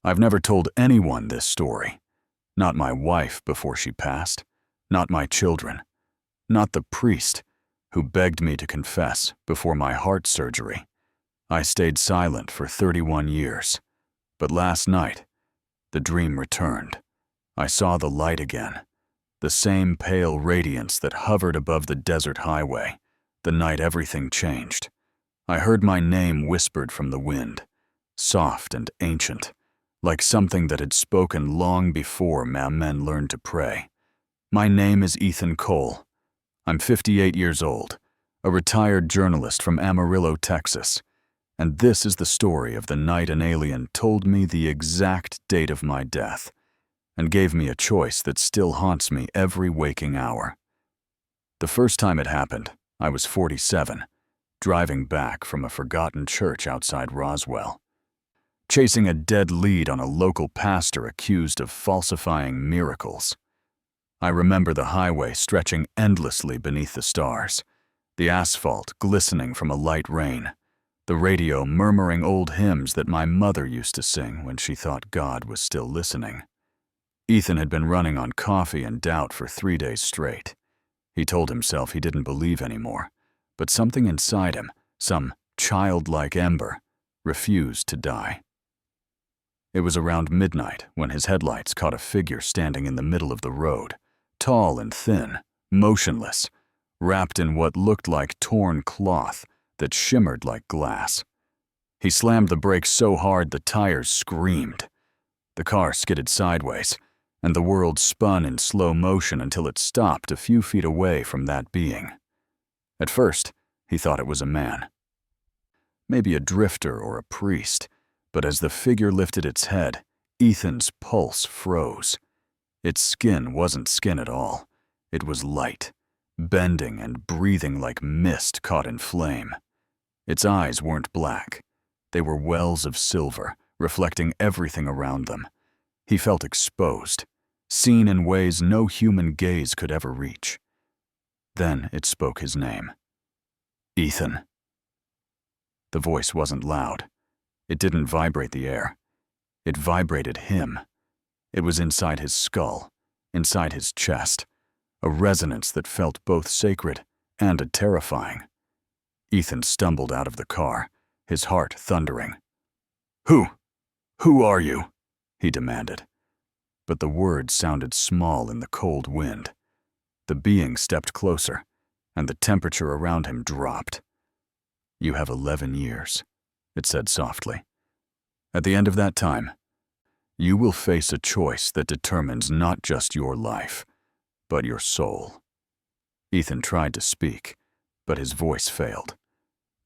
I've never told anyone this story. Not my wife before she passed, not my children, not the priest who begged me to confess before my heart surgery. I stayed silent for 31 years, but last night, the dream returned. I saw the light again, the same pale radiance that hovered above the desert highway, the night everything changed. I heard my name whispered from the wind, soft and ancient, like something that had spoken long before men learned to pray. My name is Ethan Cole. I'm 58 years old, a retired journalist from Amarillo, Texas, and this is the story of the night an alien told me the exact date of my death and gave me a choice that still haunts me every waking hour. The first time it happened, I was 47, driving back from a forgotten church outside Roswell, chasing a dead lead on a local pastor accused of falsifying miracles. I remember the highway stretching endlessly beneath the stars, the asphalt glistening from a light rain, the radio murmuring old hymns that my mother used to sing when she thought God was still listening. Ethan had been running on coffee and doubt for 3 days straight. He told himself he didn't believe anymore, but something inside him, some childlike ember, refused to die. It was around midnight when his headlights caught a figure standing in the middle of the road, tall and thin, motionless, wrapped in what looked like torn cloth that shimmered like glass. He slammed the brakes so hard the tires screamed. The car skidded sideways, and the world spun in slow motion until it stopped a few feet away from that being. At first, he thought it was a man. Maybe a drifter or a priest, but as the figure lifted its head, Ethan's pulse froze. Its skin wasn't skin at all. It was light, bending and breathing like mist caught in flame. Its eyes weren't black. They were wells of silver, reflecting everything around them. He felt exposed, seen in ways no human gaze could ever reach. Then it spoke his name. Ethan. The voice wasn't loud. It didn't vibrate the air. It vibrated him. It was inside his skull, inside his chest, a resonance that felt both sacred and terrifying. Ethan stumbled out of the car, his heart thundering. Who are you?" he demanded. But the words sounded small in the cold wind. The being stepped closer, and the temperature around him dropped. "You have 11 years," it said softly. "At the end of that time, you will face a choice that determines not just your life, but your soul." Ethan tried to speak, but his voice failed.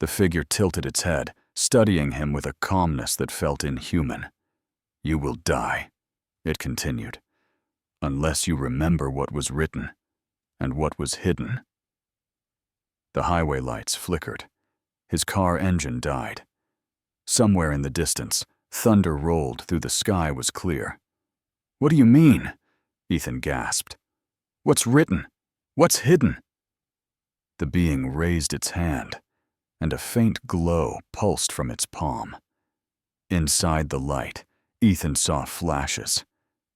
The figure tilted its head, studying him with a calmness that felt inhuman. "You will die," it continued, "unless you remember what was written and what was hidden." The highway lights flickered. His car engine died. Somewhere in the distance, thunder rolled through the sky was clear. "What do you mean?" Ethan gasped. "What's written? What's hidden?" The being raised its hand, and a faint glow pulsed from its palm. Inside the light, Ethan saw flashes,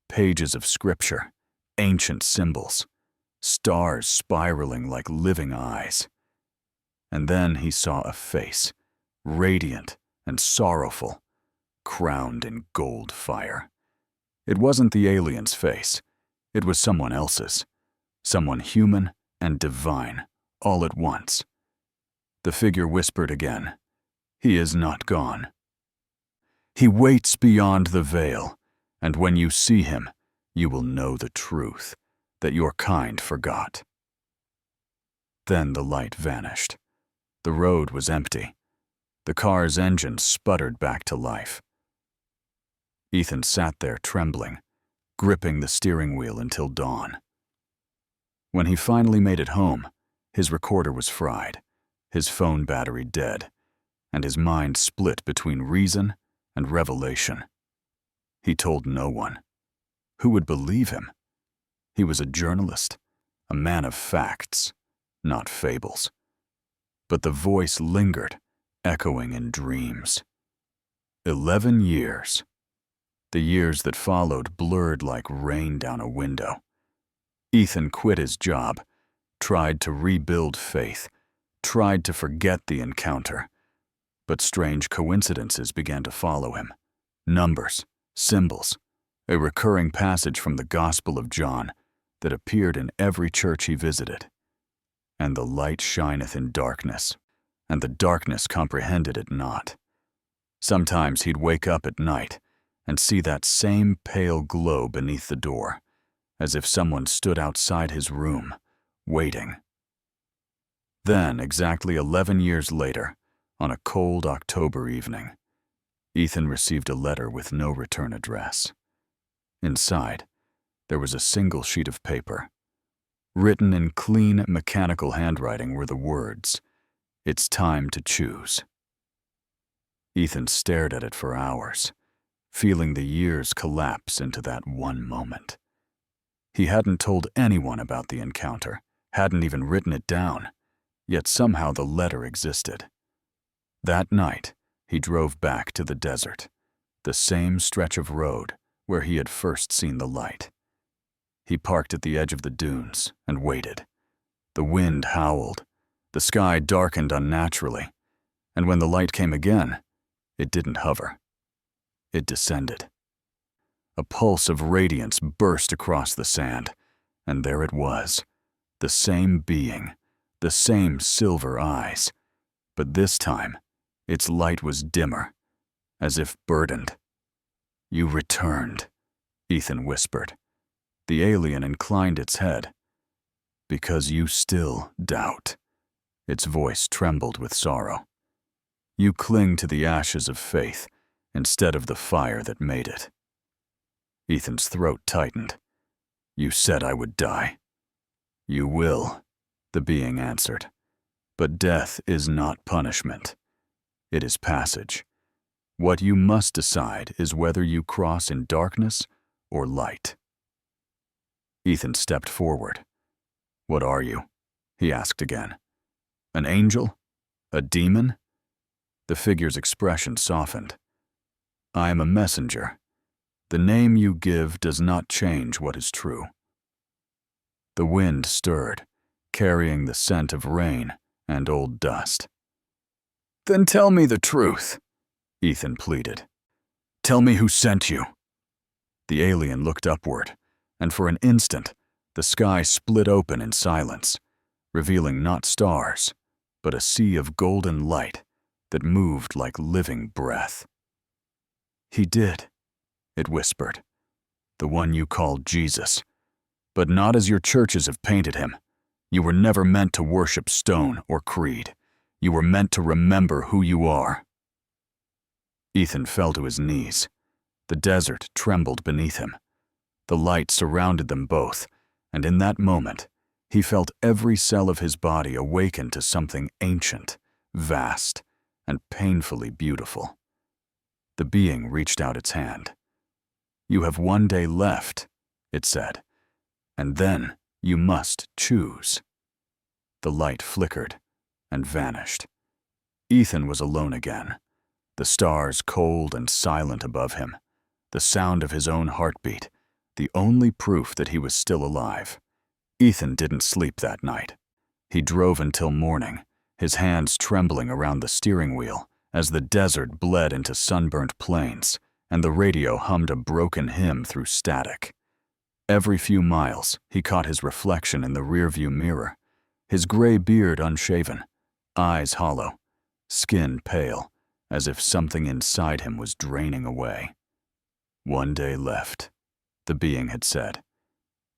pages of scripture, ancient symbols, stars spiraling like living eyes. And then he saw a face, radiant and sorrowful, crowned in gold fire. It wasn't the alien's face. It was someone else's, someone human and divine, all at once. The figure whispered again, "He is not gone. He waits beyond the veil, and when you see him, you will know the truth that your kind forgot." Then the light vanished. The road was empty. The car's engine sputtered back to life. Ethan sat there trembling, gripping the steering wheel until dawn. When he finally made it home, his recorder was fried, his phone battery dead, and his mind split between reason and revelation. He told no one. Who would believe him? He was a journalist, a man of facts, not fables. But the voice lingered, echoing in dreams. 11 years. The years that followed blurred like rain down a window. Ethan quit his job, tried to rebuild faith, tried to forget the encounter. But strange coincidences began to follow him. Numbers, symbols, a recurring passage from the Gospel of John that appeared in every church he visited. And the light shineth in darkness, and the darkness comprehended it not. Sometimes he'd wake up at night and see that same pale glow beneath the door, as if someone stood outside his room, waiting. Then, exactly 11 years later, on a cold October evening, Ethan received a letter with no return address. Inside, there was a single sheet of paper. Written in clean, mechanical handwriting were the words, "It's time to choose." Ethan stared at it for hours, feeling the years collapse into that one moment. He hadn't told anyone about the encounter, hadn't even written it down, yet somehow the letter existed. That night, he drove back to the desert, the same stretch of road where he had first seen the light. He parked at the edge of the dunes and waited. The wind howled, the sky darkened unnaturally, and when the light came again, it didn't hover. It descended. A pulse of radiance burst across the sand, and there it was, the same being, the same silver eyes, but this time, its light was dimmer, as if burdened. "You returned," Ethan whispered. The alien inclined its head. "Because you still doubt." Its voice trembled with sorrow. "You cling to the ashes of faith instead of the fire that made it." Ethan's throat tightened. "You said I would die." "You will," the being answered. "But death is not punishment. It is passage. What you must decide is whether you cross in darkness or light." Ethan stepped forward. "What are you?" he asked again. "An angel? A demon?" The figure's expression softened. "I am a messenger. The name you give does not change what is true." The wind stirred, carrying the scent of rain and old dust. "Then tell me the truth," Ethan pleaded. "Tell me who sent you." The alien looked upward, and for an instant, the sky split open in silence, revealing not stars, but a sea of golden light that moved like living breath. "He did," it whispered. "The one you call Jesus, but not as your churches have painted him. You were never meant to worship stone or creed. You were meant to remember who you are." Ethan fell to his knees. The desert trembled beneath him. The light surrounded them both, and in that moment, he felt every cell of his body awaken to something ancient, vast, and painfully beautiful. The being reached out its hand. "You have one day left," it said, "and then you must choose." The light flickered and vanished. Ethan was alone again, the stars cold and silent above him, the sound of his own heartbeat, the only proof that he was still alive. Ethan didn't sleep that night. He drove until morning, his hands trembling around the steering wheel as the desert bled into sunburnt plains and the radio hummed a broken hymn through static. Every few miles, he caught his reflection in the rearview mirror, his gray beard unshaven, eyes hollow, skin pale, as if something inside him was draining away. "One day left," the being had said.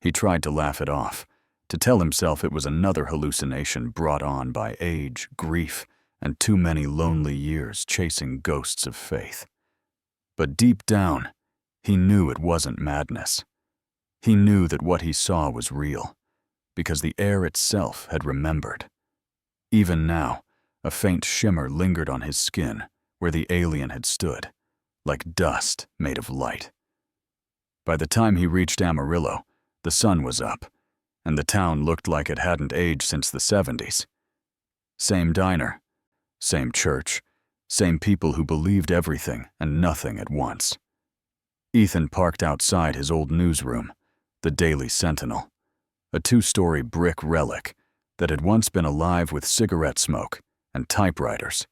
He tried to laugh it off, to tell himself it was another hallucination brought on by age, grief, and too many lonely years chasing ghosts of faith. But deep down, he knew it wasn't madness. He knew that what he saw was real, because the air itself had remembered. Even now, a faint shimmer lingered on his skin where the alien had stood, like dust made of light. By the time he reached Amarillo, the sun was up, and the town looked like it hadn't aged since the 70s. Same diner, same church, same people who believed everything and nothing at once. Ethan parked outside his old newsroom, the Daily Sentinel, a 2-story brick relic that had once been alive with cigarette smoke and typewriters.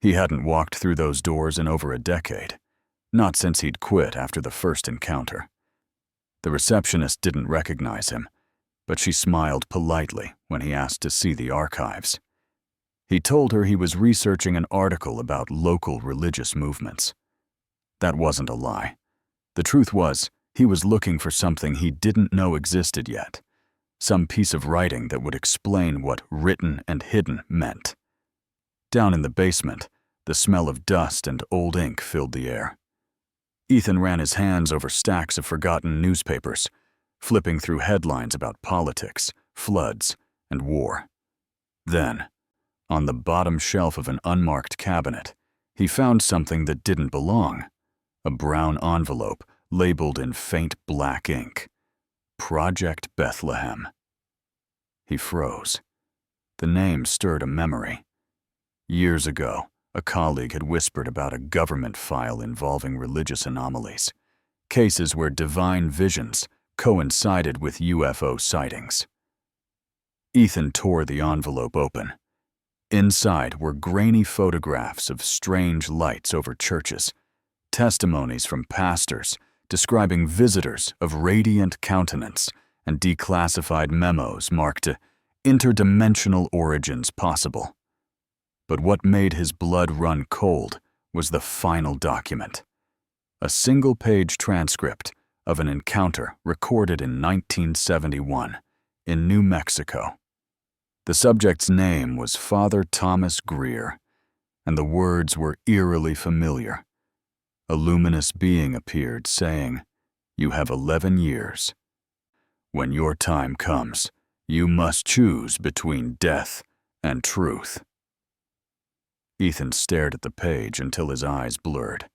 He hadn't walked through those doors in over a decade, not since he'd quit after the first encounter. The receptionist didn't recognize him, but she smiled politely when he asked to see the archives. He told her he was researching an article about local religious movements. That wasn't a lie. The truth was, he was looking for something he didn't know existed yet, some piece of writing that would explain what written and hidden meant. Down in the basement, the smell of dust and old ink filled the air. Ethan ran his hands over stacks of forgotten newspapers, flipping through headlines about politics, floods, and war. Then, on the bottom shelf of an unmarked cabinet, he found something that didn't belong, a brown envelope labeled in faint black ink, Project Bethlehem. He froze. The name stirred a memory. Years ago, a colleague had whispered about a government file involving religious anomalies, cases where divine visions coincided with UFO sightings. Ethan tore the envelope open. Inside were grainy photographs of strange lights over churches, testimonies from pastors describing visitors of radiant countenance, and declassified memos marked interdimensional origins possible. But what made his blood run cold was the final document, a single-page transcript of an encounter recorded in 1971 in New Mexico. The subject's name was Father Thomas Greer, and the words were eerily familiar. A luminous being appeared, saying, "You have 11 years. When your time comes, you must choose between death and truth." Ethan stared at the page until his eyes blurred.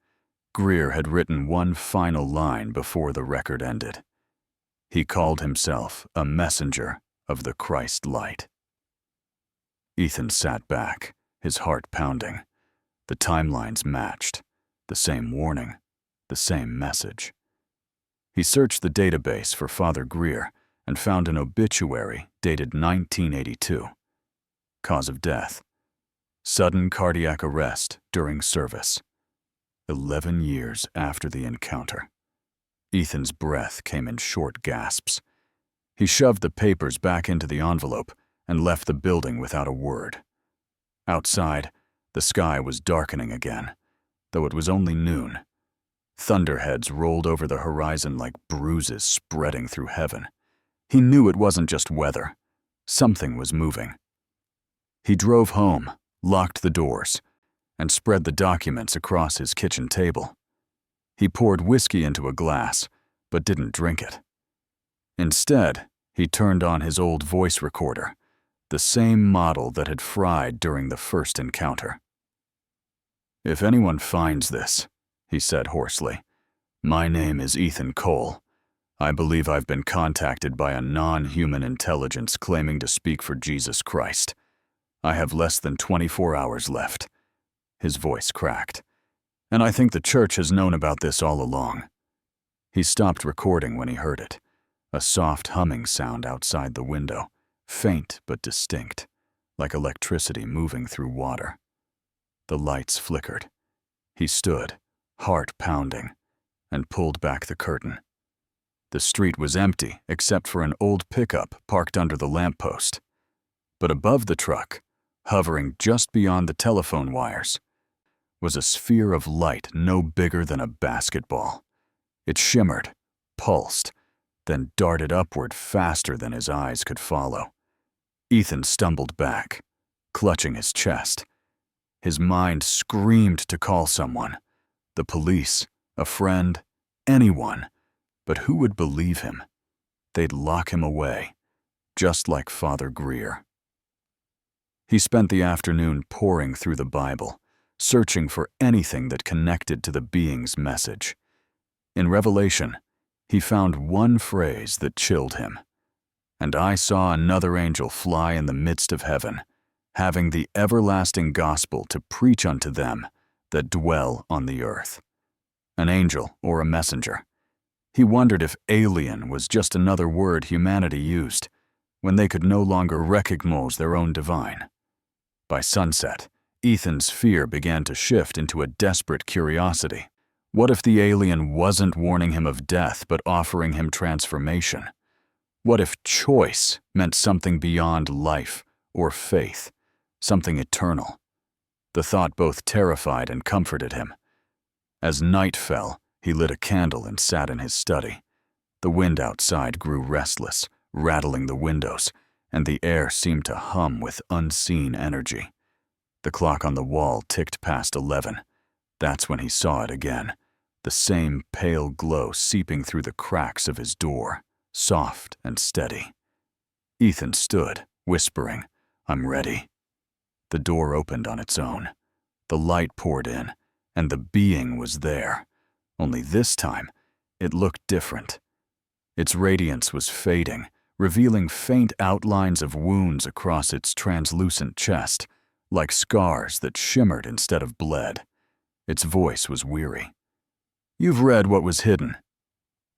Greer had written one final line before the record ended. He called himself a messenger of the Christ light. Ethan sat back, his heart pounding. The timelines matched. The same warning, the same message. He searched the database for Father Greer and found an obituary dated 1982. Cause of death: sudden cardiac arrest during service. 11 years after the encounter. Ethan's breath came in short gasps. He shoved the papers back into the envelope and left the building without a word. Outside, the sky was darkening again, though it was only noon. Thunderheads rolled over the horizon like bruises spreading through heaven. He knew it wasn't just weather. Something was moving. He drove home, locked the doors, and spread the documents across his kitchen table. He poured whiskey into a glass, but didn't drink it. Instead, he turned on his old voice recorder, the same model that had fried during the first encounter. "If anyone finds this," he said hoarsely, "my name is Ethan Cole. I believe I've been contacted by a non-human intelligence claiming to speak for Jesus Christ. I have less than 24 hours left." His voice cracked. "And I think the church has known about this all along." He stopped recording when he heard it, a soft humming sound outside the window, faint but distinct, like electricity moving through water. The lights flickered. He stood, heart pounding, and pulled back the curtain. The street was empty except for an old pickup parked under the lamppost. But above the truck, hovering just beyond the telephone wires, was a sphere of light no bigger than a basketball. It shimmered, pulsed, then darted upward faster than his eyes could follow. Ethan stumbled back, clutching his chest. His mind screamed to call someone, the police, a friend, anyone, but who would believe him? They'd lock him away, just like Father Greer. He spent the afternoon poring through the Bible, searching for anything that connected to the being's message. In Revelation, he found one phrase that chilled him. "And I saw another angel fly in the midst of heaven, having the everlasting gospel to preach unto them that dwell on the earth." an angel, or a messenger. He wondered if alien was just another word humanity used, when they could no longer recognize their own divine. By sunset, Ethan's fear began to shift into a desperate curiosity. What if the alien wasn't warning him of death but offering him transformation? What if choice meant something beyond life or faith, something eternal? The thought both terrified and comforted him. As night fell, he lit a candle and sat in his study. The wind outside grew restless, rattling the windows, and the air seemed to hum with unseen energy. The clock on the wall ticked past 11. That's when he saw it again, the same pale glow seeping through the cracks of his door, soft and steady. Ethan stood, whispering, "I'm ready." The door opened on its own. The light poured in, and the being was there. Only this time, it looked different. Its radiance was fading, revealing faint outlines of wounds across its translucent chest, like scars that shimmered instead of bled. Its voice was weary. "You've read what was hidden."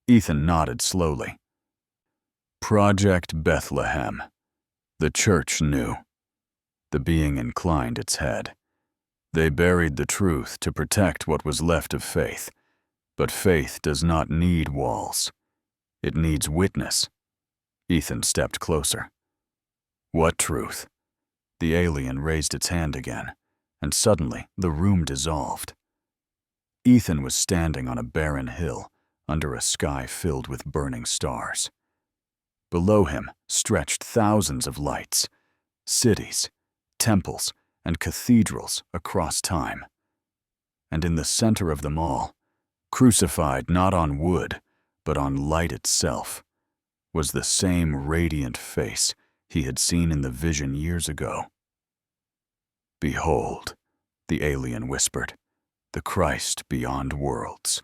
Ethan nodded slowly. "Project Bethlehem." The church knew. The being inclined its head. "They buried the truth to protect what was left of faith. But faith does not need walls. It needs witness." Ethan stepped closer. "What truth?" The alien raised its hand again, and suddenly the room dissolved. Ethan was standing on a barren hill, under a sky filled with burning stars. Below him stretched thousands of lights, cities, temples, and cathedrals across time. And in the center of them all, crucified not on wood, but on light itself, was the same radiant face he had seen in the vision years ago. "Behold," the alien whispered, "the Christ beyond worlds."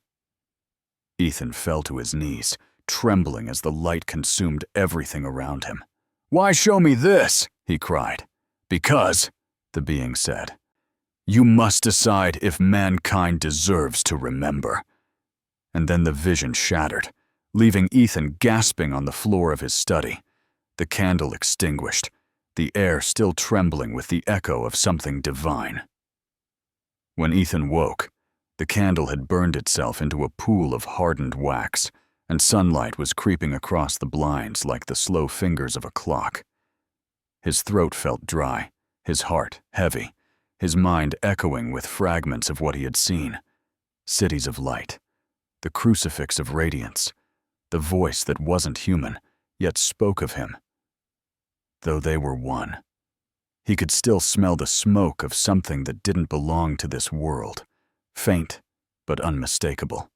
Ethan fell to his knees, trembling as the light consumed everything around him. "Why show me this?" he cried. "Because," the being said, "you must decide if mankind deserves to remember." And then the vision shattered, leaving Ethan gasping on the floor of his study, the candle extinguished, the air still trembling with the echo of something divine. When Ethan woke, the candle had burned itself into a pool of hardened wax, and sunlight was creeping across the blinds like the slow fingers of a clock. His throat felt dry, his heart heavy, his mind echoing with fragments of what he had seen. Cities of light, the crucifix of radiance, the voice that wasn't human, yet spoke of him. Though they were one, he could still smell the smoke of something that didn't belong to this world, faint but unmistakable,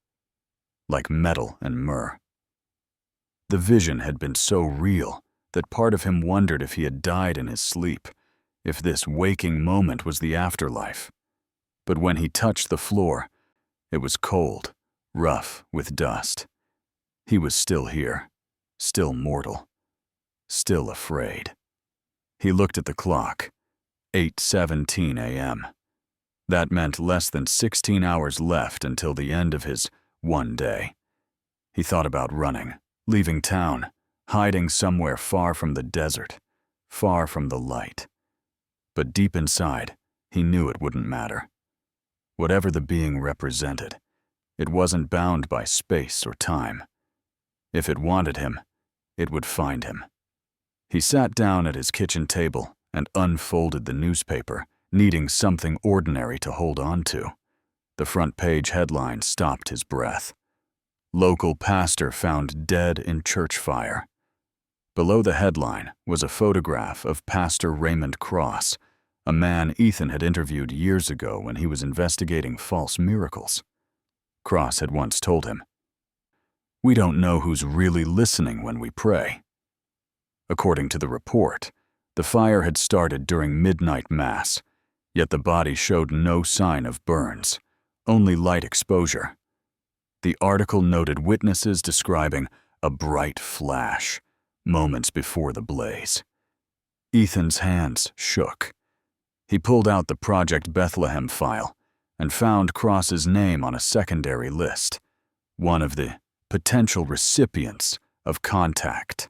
like metal and myrrh. The vision had been so real that part of him wondered if he had died in his sleep, if this waking moment was the afterlife. But when he touched the floor, it was cold, rough with dust. He was still here, still mortal, still afraid. He looked at the clock, 8:17 a.m. That meant less than 16 hours left until the end of his one day. He thought about running, leaving town, hiding somewhere far from the desert, far from the light. But deep inside, he knew it wouldn't matter. Whatever the being represented, it wasn't bound by space or time. If it wanted him, it would find him. He sat down at his kitchen table and unfolded the newspaper, needing something ordinary to hold on to. The front page headline stopped his breath. "Local pastor found dead in church fire." Below the headline was a photograph of Pastor Raymond Cross, a man Ethan had interviewed years ago when he was investigating false miracles. Cross had once told him, "We don't know who's really listening when we pray." According to the report, the fire had started during midnight mass, yet the body showed no sign of burns, only light exposure. The article noted witnesses describing a bright flash moments before the blaze. Ethan's hands shook. He pulled out the Project Bethlehem file, and found Cross's name on a secondary list, one of the potential recipients of contact.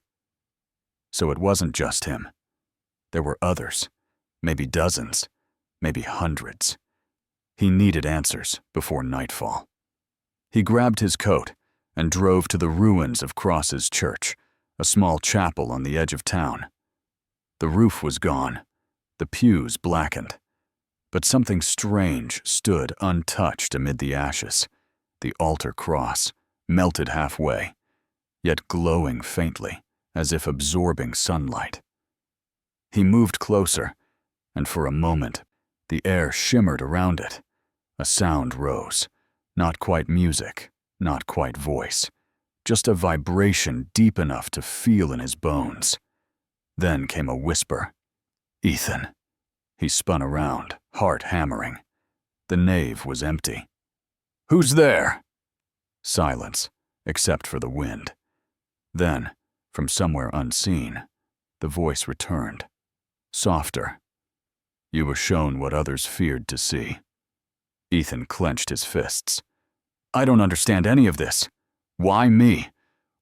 So it wasn't just him. There were others, maybe dozens, maybe hundreds. He needed answers before nightfall. He grabbed his coat and drove to the ruins of Cross's church, a small chapel on the edge of town. The roof was gone, the pews blackened, but something strange stood untouched amid the ashes, the altar cross, melted halfway, yet glowing faintly, as if absorbing sunlight. He moved closer, and for a moment, the air shimmered around it. A sound rose, not quite music, not quite voice, just a vibration deep enough to feel in his bones. Then came a whisper. "Ethan." He spun around, heart hammering. The nave was empty. "Who's there?" Silence, except for the wind. Then, from somewhere unseen, the voice returned, softer. "You were shown what others feared to see." Ethan clenched his fists. "I don't understand any of this. Why me?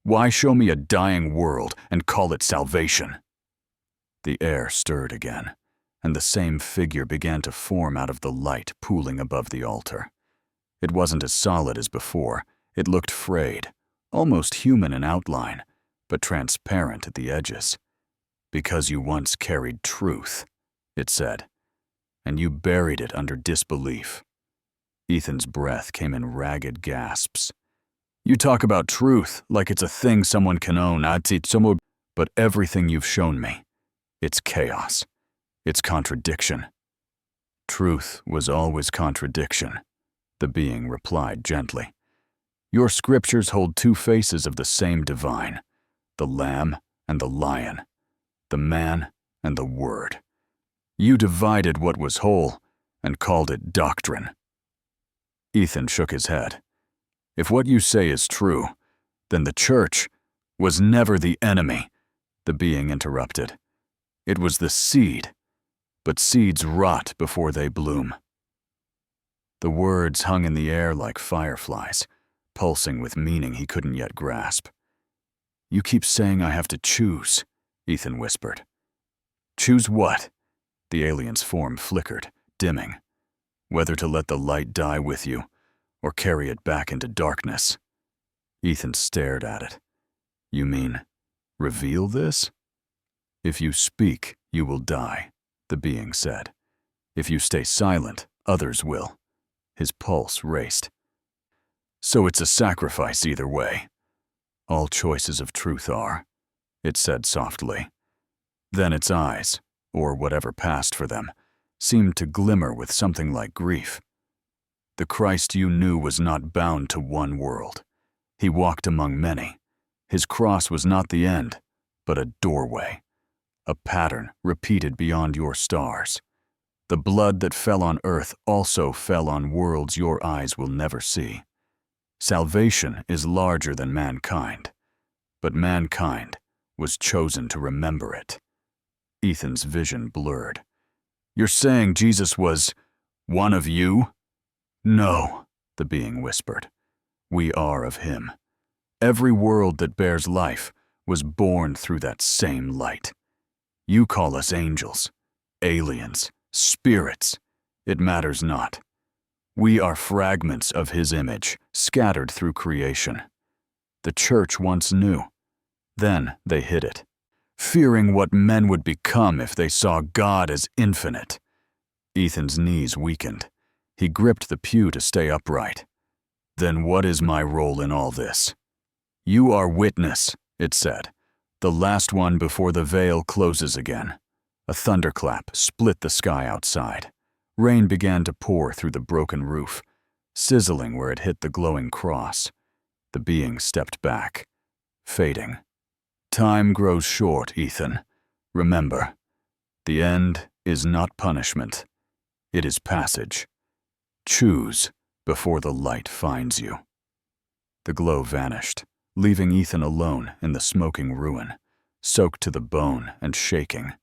Why show me a dying world and call it salvation?" The air stirred again, and the same figure began to form out of the light pooling above the altar. It wasn't as solid as before. It looked frayed, almost human in outline, but transparent at the edges. "Because you once carried truth," it said, "and you buried it under disbelief." Ethan's breath came in ragged gasps. "You talk about truth like it's a thing someone can own, but everything you've shown me, it's chaos. It's contradiction." "Truth was always contradiction," the being replied gently. "Your scriptures hold two faces of the same divine, the lamb and the lion, the man and the word. You divided what was whole and called it doctrine." Ethan shook his head. "If what you say is true, then the church was never the enemy," the being interrupted. "It was the seed, but seeds rot before they bloom." The words hung in the air like fireflies, pulsing with meaning he couldn't yet grasp. "You keep saying I have to choose," Ethan whispered. "Choose what?" The alien's form flickered, dimming. "Whether to let the light die with you, or carry it back into darkness." Ethan stared at it. "You mean, reveal this?" "If you speak, you will die," the being said. "If you stay silent, others will." His pulse raced. "So it's a sacrifice either way." "All choices of truth are," it said softly. Then its eyes, or whatever passed for them, seemed to glimmer with something like grief. "The Christ you knew was not bound to one world. He walked among many. His cross was not the end, but a doorway, a pattern repeated beyond your stars. The blood that fell on earth also fell on worlds your eyes will never see. Salvation is larger than mankind, but mankind was chosen to remember it." Ethan's vision blurred. "You're saying Jesus was one of you?" "No," the being whispered. "We are of him. Every world that bears life was born through that same light. You call us angels, aliens, spirits. It matters not. We are fragments of his image, scattered through creation. The church once knew. Then they hid it, fearing what men would become if they saw God as infinite." Ethan's knees weakened. He gripped the pew to stay upright. "Then what is my role in all this?" "You are witness," it said, "the last one before the veil closes again." A thunderclap split the sky outside. Rain began to pour through the broken roof, sizzling where it hit the glowing cross. The being stepped back, fading. "Time grows short, Ethan. Remember, the end is not punishment. It is passage. Choose before the light finds you." The glow vanished, leaving Ethan alone in the smoking ruin, soaked to the bone and shaking.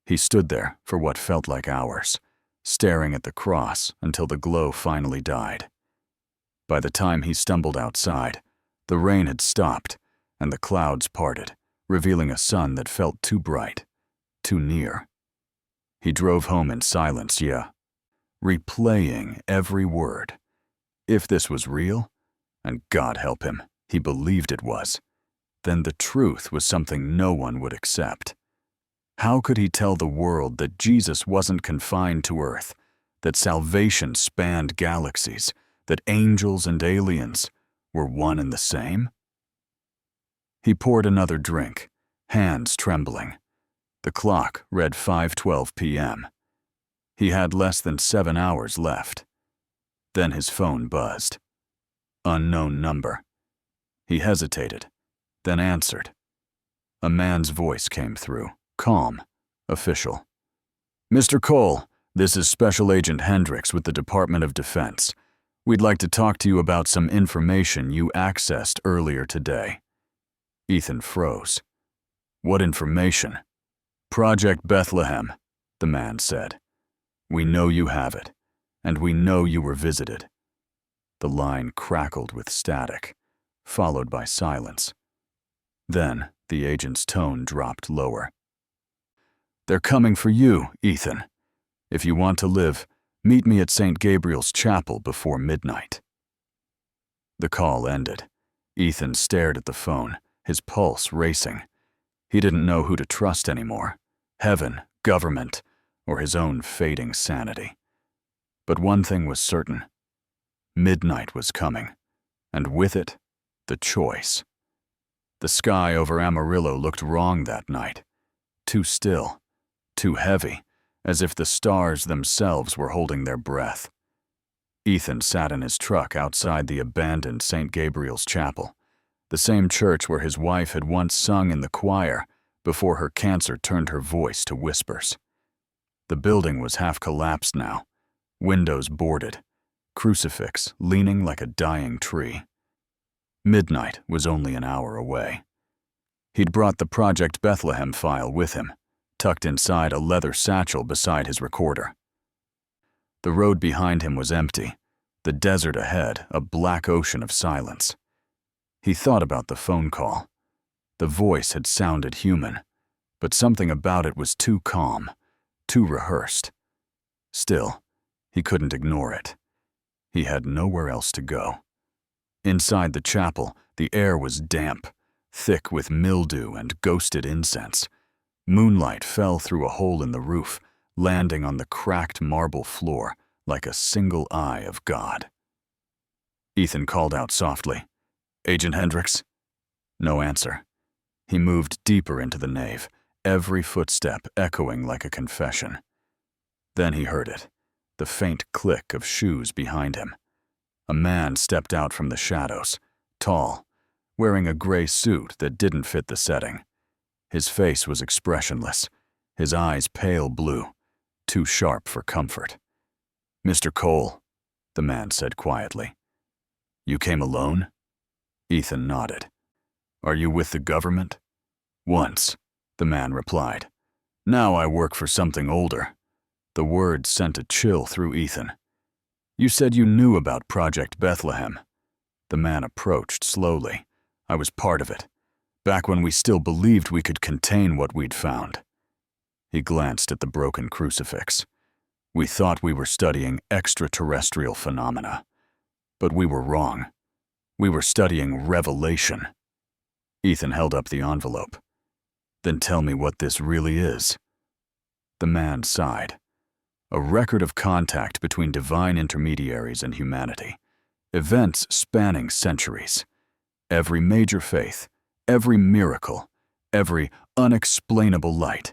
He stood there for what felt like hours, staring at the cross until the glow finally died. By the time he stumbled outside, the rain had stopped and the clouds parted, revealing a sun that felt too bright, too near. He drove home in silence, replaying every word. If this was real, and God help him, he believed it was, then the truth was something no one would accept. How could he tell the world that Jesus wasn't confined to Earth, that salvation spanned galaxies, that angels and aliens were one and the same? He poured another drink, hands trembling. The clock read 5:12 p.m. He had less than 7 hours left. Then his phone buzzed. Unknown number. He hesitated, then answered. A man's voice came through, calm, official. "Mr. Cole, this is Special Agent Hendricks with the Department of Defense. We'd like to talk to you about some information you accessed earlier today." Ethan froze. "What information?" "Project Bethlehem," the man said. "We know you have it, and we know you were visited." The line crackled with static, followed by silence. Then the agent's tone dropped lower. "They're coming for you, Ethan. If you want to live, meet me at St. Gabriel's Chapel before midnight." The call ended. Ethan stared at the phone, his pulse racing. He didn't know who to trust anymore, heaven, government, or his own fading sanity. But one thing was certain. Midnight was coming, and with it, the choice. The sky over Amarillo looked wrong that night. Too still, too heavy, as if the stars themselves were holding their breath. Ethan sat in his truck outside the abandoned St. Gabriel's Chapel, the same church where his wife had once sung in the choir before her cancer turned her voice to whispers. The building was half collapsed now, windows boarded, crucifix leaning like a dying tree. Midnight was only an hour away. He'd brought the Project Bethlehem file with him, tucked inside a leather satchel beside his recorder. The road behind him was empty, the desert ahead a black ocean of silence. He thought about the phone call. The voice had sounded human, but something about it was too calm, too rehearsed. Still, he couldn't ignore it. He had nowhere else to go. Inside the chapel, the air was damp, thick with mildew and ghosted incense. Moonlight fell through a hole in the roof, landing on the cracked marble floor like a single eye of God. Ethan called out softly, "Agent Hendricks?" No answer. He moved deeper into the nave, every footstep echoing like a confession. Then he heard it, the faint click of shoes behind him. A man stepped out from the shadows, tall, wearing a gray suit that didn't fit the setting. His face was expressionless, his eyes pale blue, too sharp for comfort. "Mr. Cole," the man said quietly. "You came alone?" Ethan nodded. "Are you with the government?" "Once," the man replied. "Now I work for something older." The words sent a chill through Ethan. "You said you knew about Project Bethlehem." The man approached slowly. "I was part of it, back when we still believed we could contain what we'd found." He glanced at the broken crucifix. "We thought we were studying extraterrestrial phenomena, but we were wrong. We were studying revelation." Ethan held up the envelope. "Then tell me what this really is." The man sighed. A record of contact between divine intermediaries and humanity. Events spanning centuries. Every major faith, every miracle, every unexplainable light.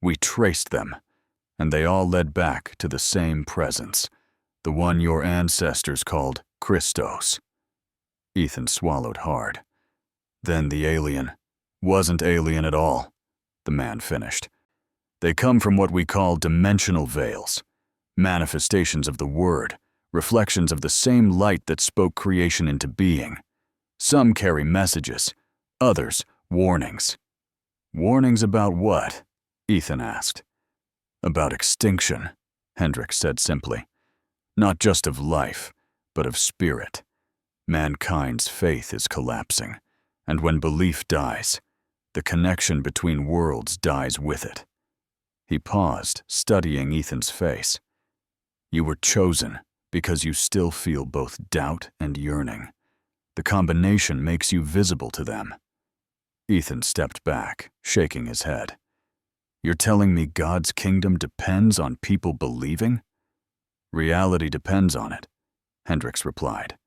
We traced them, and they all led back to the same presence, the one your ancestors called Christos. Ethan swallowed hard. "Then the alien wasn't alien at all," the man finished. "They come from what we call dimensional veils, manifestations of the Word, reflections of the same light that spoke creation into being. Some carry messages, others warnings." "Warnings about what?" Ethan asked. "About extinction," Hendricks said simply. Not just of life, but of spirit. Mankind's faith is collapsing, and when belief dies, the connection between worlds dies with it. He paused, studying Ethan's face. You were chosen because you still feel both doubt and yearning. The combination makes you visible to them. Ethan stepped back, shaking his head. You're telling me God's kingdom depends on people believing? Reality depends on it, Hendricks replied.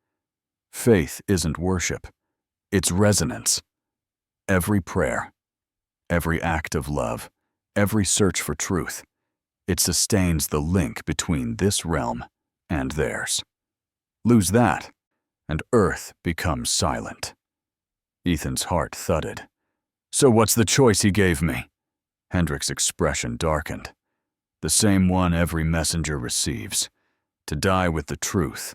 Faith isn't worship. It's resonance. Every prayer, every act of love, every search for truth, it sustains the link between this realm and theirs. Lose that, and Earth becomes silent. Ethan's heart thudded. So what's the choice he gave me? Hendricks' expression darkened. The same one every messenger receives. To die with the truth,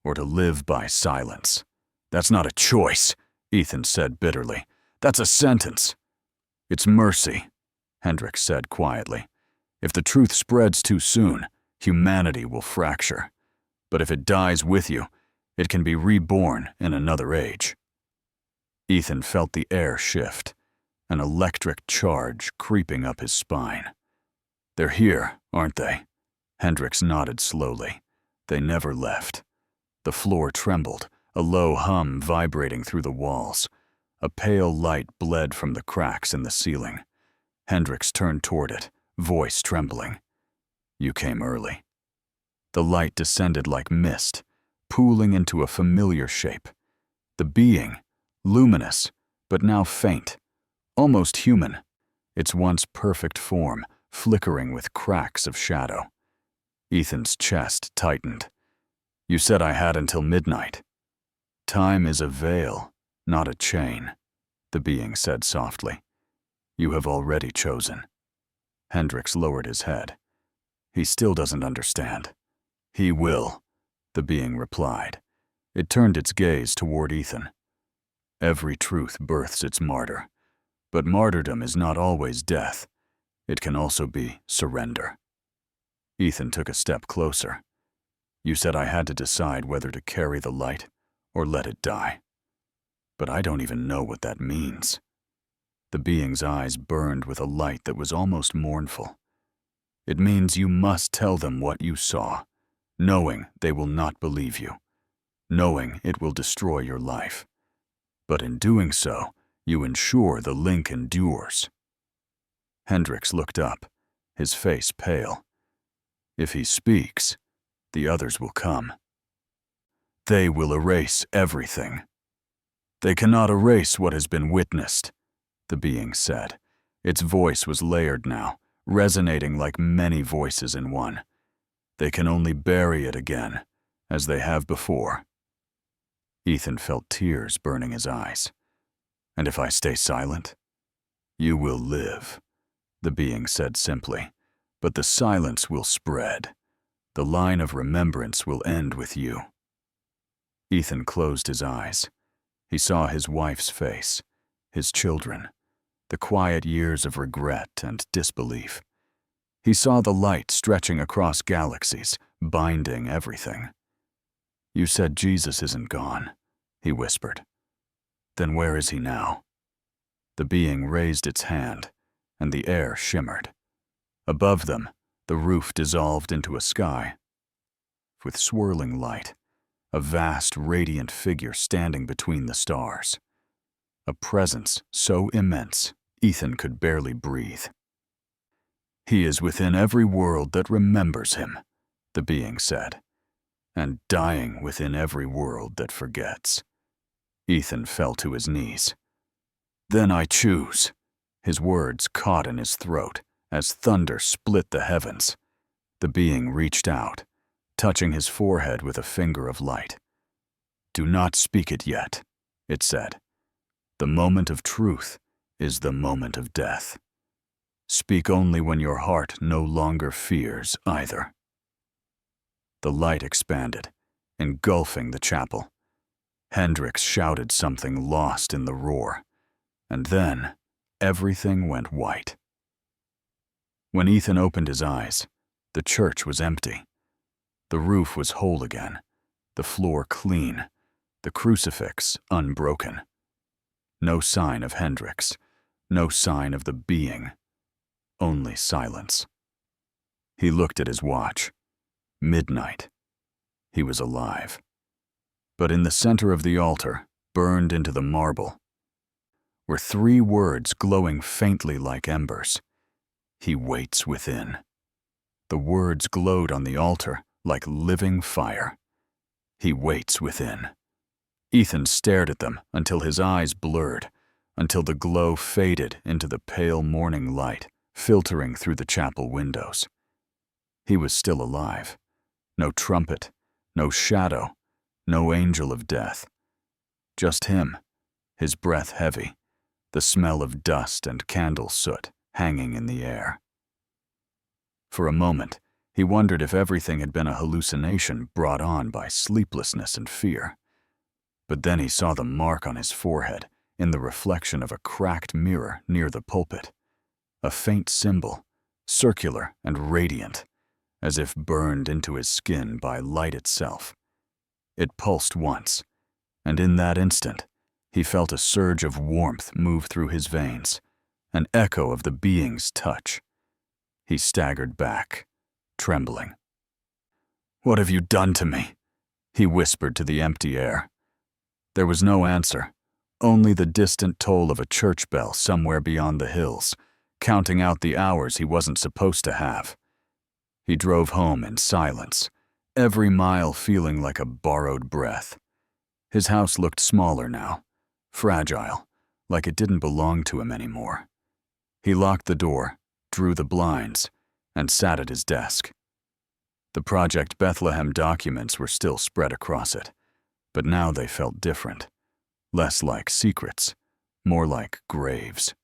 or to live by silence. That's not a choice, Ethan said bitterly. That's a sentence. It's mercy, Hendricks said quietly. If the truth spreads too soon, humanity will fracture. But if it dies with you, it can be reborn in another age. Ethan felt the air shift, an electric charge creeping up his spine. They're here, aren't they? Hendricks nodded slowly. They never left. The floor trembled, a low hum vibrating through the walls. A pale light bled from the cracks in the ceiling. Hendricks turned toward it, voice trembling. You came early. The light descended like mist, pooling into a familiar shape. The being, luminous, but now faint, almost human, its once perfect form flickering with cracks of shadow. Ethan's chest tightened. You said I had until midnight. Time is a veil, not a chain, the being said softly. You have already chosen. Hendricks lowered his head. He still doesn't understand. He will, the being replied. It turned its gaze toward Ethan. Every truth births its martyr, but martyrdom is not always death. It can also be surrender. Ethan took a step closer. You said I had to decide whether to carry the light or let it die. But I don't even know what that means. The being's eyes burned with a light that was almost mournful. It means you must tell them what you saw, knowing they will not believe you, knowing it will destroy your life. But in doing so, you ensure the link endures. Hendricks looked up, his face pale. If he speaks, the others will come. They will erase everything. They cannot erase what has been witnessed, the being said. Its voice was layered now, resonating like many voices in one. They can only bury it again, as they have before. Ethan felt tears burning his eyes. And if I stay silent, you will live, the being said simply, but the silence will spread. The line of remembrance will end with you. Ethan closed his eyes. He saw his wife's face, his children, the quiet years of regret and disbelief. He saw the light stretching across galaxies, binding everything. You said Jesus isn't gone, he whispered. Then where is he now? The being raised its hand, and the air shimmered. Above them, the roof dissolved into a sky with swirling light, a vast, radiant figure standing between the stars. A presence so immense, Ethan could barely breathe. He is within every world that remembers him, the being said, and dying within every world that forgets. Ethan fell to his knees. Then I choose. His words caught in his throat as thunder split the heavens. The being reached out, touching his forehead with a finger of light. Do not speak it yet, it said. The moment of truth is the moment of death. Speak only when your heart no longer fears either. The light expanded, engulfing the chapel. Hendricks shouted something lost in the roar, and then everything went white. When Ethan opened his eyes, The church was empty. The roof was whole again, the floor clean, the crucifix unbroken. No sign of Hendrix, no sign of the being, only silence. He looked at his watch. Midnight. He was alive. But in the center of the altar, burned into the marble, were 3 words glowing faintly like embers. He waits within. The words glowed on the altar like living fire. He waits within. Ethan stared at them until his eyes blurred, until the glow faded into the pale morning light filtering through the chapel windows. He was still alive. No trumpet, no shadow, no angel of death. Just him, his breath heavy, the smell of dust and candle soot hanging in the air. For a moment, he wondered if everything had been a hallucination brought on by sleeplessness and fear. But then he saw the mark on his forehead in the reflection of a cracked mirror near the pulpit. A faint symbol, circular and radiant, as if burned into his skin by light itself. It pulsed once, and in that instant, he felt a surge of warmth move through his veins, an echo of the being's touch. He staggered back, trembling. "What have you done to me?" he whispered to the empty air. There was no answer, only the distant toll of a church bell somewhere beyond the hills, counting out the hours he wasn't supposed to have. He drove home in silence, every mile feeling like a borrowed breath. His house looked smaller now, fragile, like it didn't belong to him anymore. He locked the door, drew the blinds, and sat at his desk. The Project Bethlehem documents were still spread across it, but now they felt different, less like secrets, more like graves.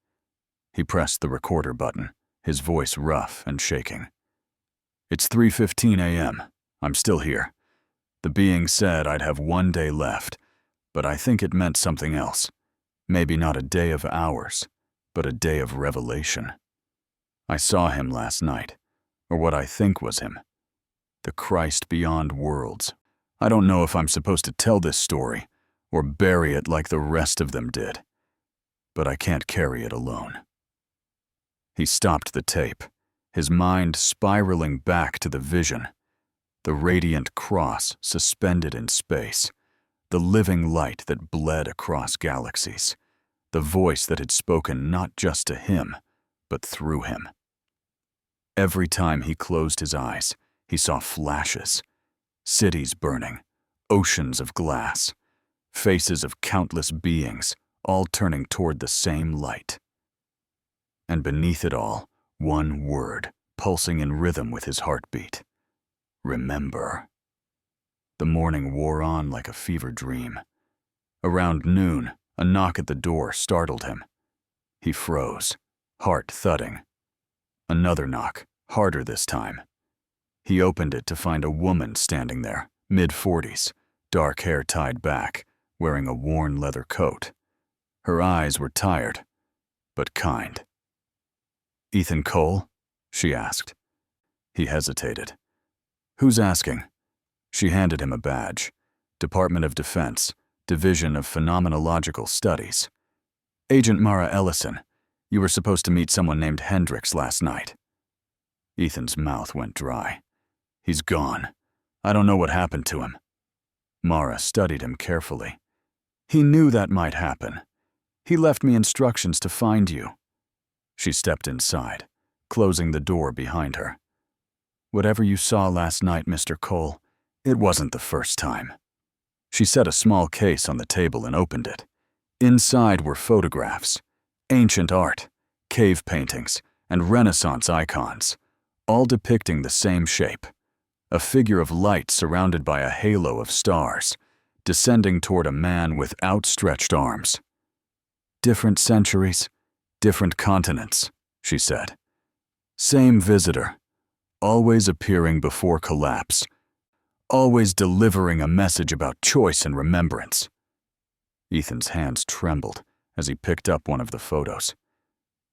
He pressed the recorder button, his voice rough and shaking. "It's 3:15 a.m. I'm still here. The being said I'd have 1 day left, but I think it meant something else. Maybe not a day of hours, but a day of revelation. I saw him last night, or what I think was him. The Christ beyond worlds. I don't know if I'm supposed to tell this story or bury it like the rest of them did, but I can't carry it alone." He stopped the tape, his mind spiraling back to the vision. The radiant cross suspended in space, the living light that bled across galaxies, the voice that had spoken not just to him, but through him. Every time he closed his eyes, he saw flashes, cities burning, oceans of glass, faces of countless beings, all turning toward the same light. And beneath it all, one word, pulsing in rhythm with his heartbeat. Remember. The morning wore on like a fever dream. Around noon, a knock at the door startled him. He froze, heart thudding. Another knock, harder this time. He opened it to find a woman standing there, mid-40s, dark hair tied back, wearing a worn leather coat. Her eyes were tired, but kind. "Ethan Cole?" she asked. He hesitated. "Who's asking?" She handed him a badge. Department of Defense, Division of Phenomenological Studies. "Agent Mara Ellison, you were supposed to meet someone named Hendrix last night." Ethan's mouth went dry. "He's gone. I don't know what happened to him." Mara studied him carefully. "He knew that might happen. He left me instructions to find you." She stepped inside, closing the door behind her. "Whatever you saw last night, Mr. Cole, it wasn't the first time." She set a small case on the table and opened it. Inside were photographs, ancient art, cave paintings, and Renaissance icons, all depicting the same shape. A figure of light surrounded by a halo of stars, descending toward a man with outstretched arms. "Different centuries, different continents," she said. "Same visitor, always appearing before collapse, always delivering a message about choice and remembrance." Ethan's hands trembled as he picked up one of the photos.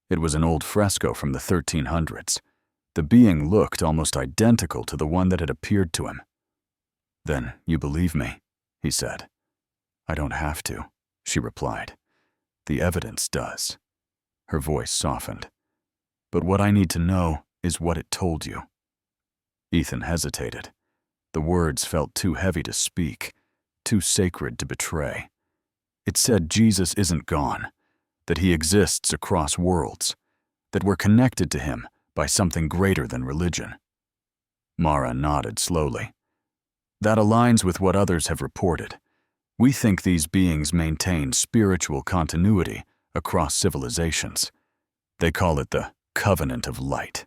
It was an old fresco from the 1300s, The being looked almost identical to the one that had appeared to him. "Then you believe me," he said. "I don't have to," she replied. "The evidence does." Her voice softened. "But what I need to know is what it told you." Ethan hesitated. The words felt too heavy to speak, too sacred to betray. It said Jesus isn't gone, that he exists across worlds, that we're connected to him by something greater than religion. Mara nodded slowly. "That aligns with what others have reported. We think these beings maintain spiritual continuity across civilizations. They call it the Covenant of Light."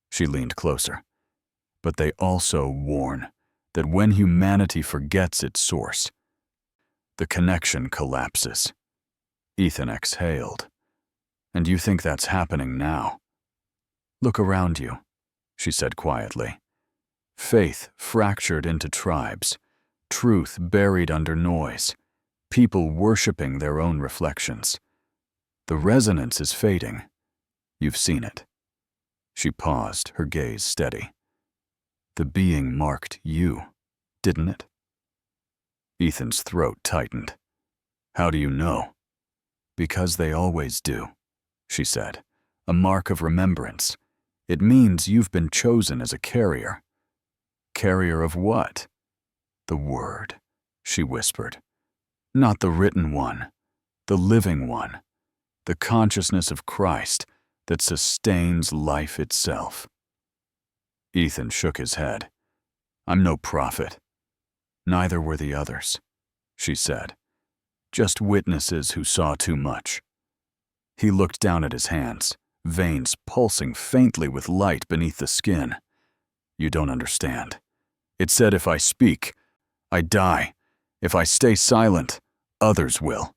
She leaned closer. "But they also warn that when humanity forgets its source, the connection collapses." Ethan exhaled. "And you think that's happening now?" "Look around you," she said quietly. "Faith fractured into tribes, truth buried under noise, people worshipping their own reflections. The resonance is fading. You've seen it." She paused, her gaze steady. "The being marked you, didn't it?" Ethan's throat tightened. "How do you know?" "Because they always do," she said. "A mark of remembrance. It means you've been chosen as a carrier." "Carrier of what?" "The word," she whispered. "Not the written one, the living one, the consciousness of Christ that sustains life itself." Ethan shook his head. "I'm no prophet." "Neither were the others," she said. "Just witnesses who saw too much." He looked down at his hands, veins pulsing faintly with light beneath the skin. "You don't understand. It said if I speak, I die. If I stay silent, others will."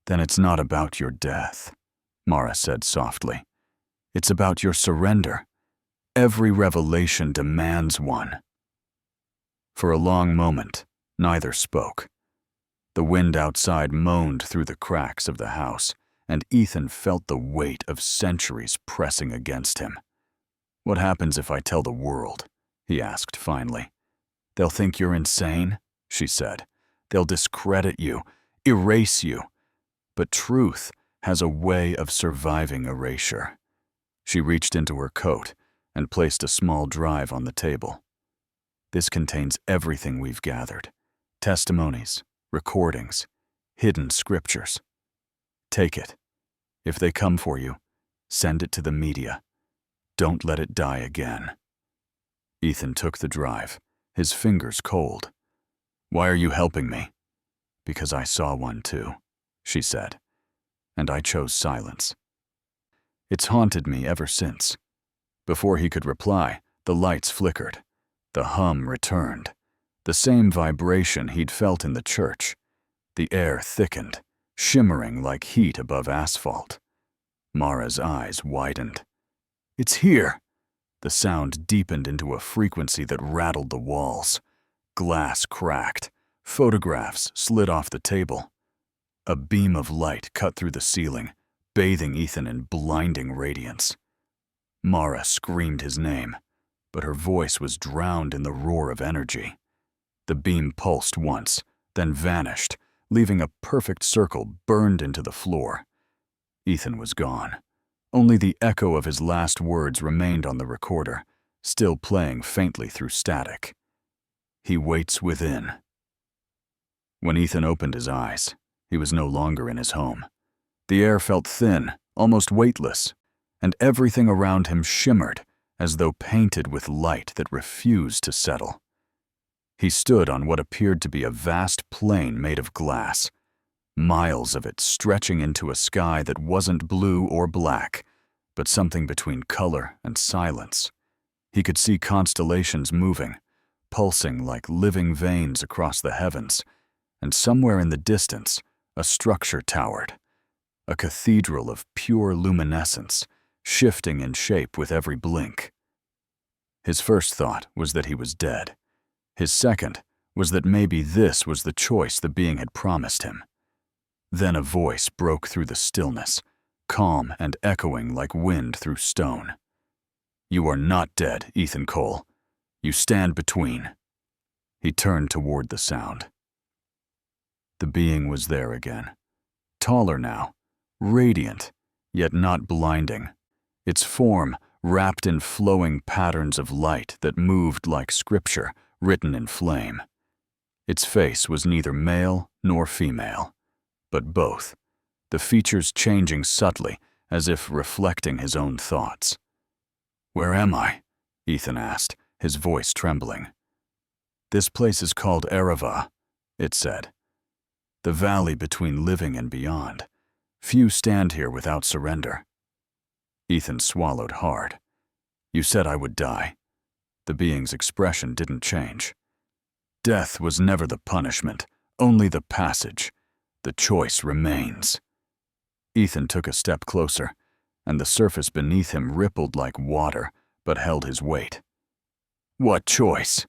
"Then it's not about your death," Mara said softly. "It's about your surrender. Every revelation demands one." For a long moment, neither spoke. The wind outside moaned through the cracks of the house, and Ethan felt the weight of centuries pressing against him. "What happens if I tell the world?" he asked finally. "They'll think you're insane," she said. "They'll discredit you, erase you. But truth has a way of surviving erasure." She reached into her coat and placed a small drive on the table. "This contains everything we've gathered. Testimonies, recordings, hidden scriptures. Take it. If they come for you, send it to the media. Don't let it die again." Ethan took the drive, his fingers cold. "Why are you helping me?" "Because I saw one too," she said, "and I chose silence. It's haunted me ever since." Before he could reply, the lights flickered. The hum returned, the same vibration he'd felt in the church. The air thickened, shimmering like heat above asphalt. Mara's eyes widened. "It's here!" The sound deepened into a frequency that rattled the walls. Glass cracked, photographs slid off the table. A beam of light cut through the ceiling, bathing Ethan in blinding radiance. Mara screamed his name, but her voice was drowned in the roar of energy. The beam pulsed once, then vanished, leaving a perfect circle burned into the floor. Ethan was gone. Only the echo of his last words remained on the recorder, still playing faintly through static. "He waits within." When Ethan opened his eyes, he was no longer in his home. The air felt thin, almost weightless, and everything around him shimmered as though painted with light that refused to settle. He stood on what appeared to be a vast plain made of glass, miles of it stretching into a sky that wasn't blue or black, but something between color and silence. He could see constellations moving, pulsing like living veins across the heavens, and somewhere in the distance, a structure towered, a cathedral of pure luminescence, shifting in shape with every blink. His first thought was that he was dead. His second was that maybe this was the choice the being had promised him. Then a voice broke through the stillness, calm and echoing like wind through stone. You are not dead, Ethan Cole. You stand between. He turned toward the sound. The being was there again. Taller now, radiant, yet not blinding. Its form wrapped in flowing patterns of light that moved like scripture written in flame. Its face was neither male nor female, but both, the features changing subtly as if reflecting his own thoughts. "Where am I?" Ethan asked, his voice trembling. "This place is called Arava," it said. "The valley between living and beyond. Few stand here without surrender." Ethan swallowed hard. "You said I would die." The being's expression didn't change. "Death was never the punishment, only the passage. The choice remains." Ethan took a step closer, and the surface beneath him rippled like water, but held his weight. "What choice?"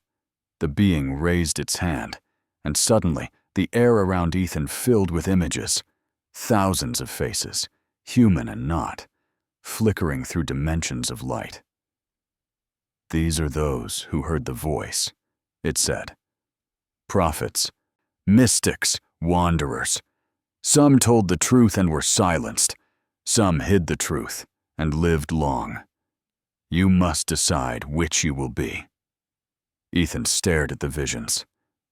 The being raised its hand, and suddenly the air around Ethan filled with images. Thousands of faces, human and not, flickering through dimensions of light. "These are those who heard the voice," it said. "Prophets, mystics, wanderers. Some told the truth and were silenced. Some hid the truth and lived long. You must decide which you will be." Ethan stared at the visions,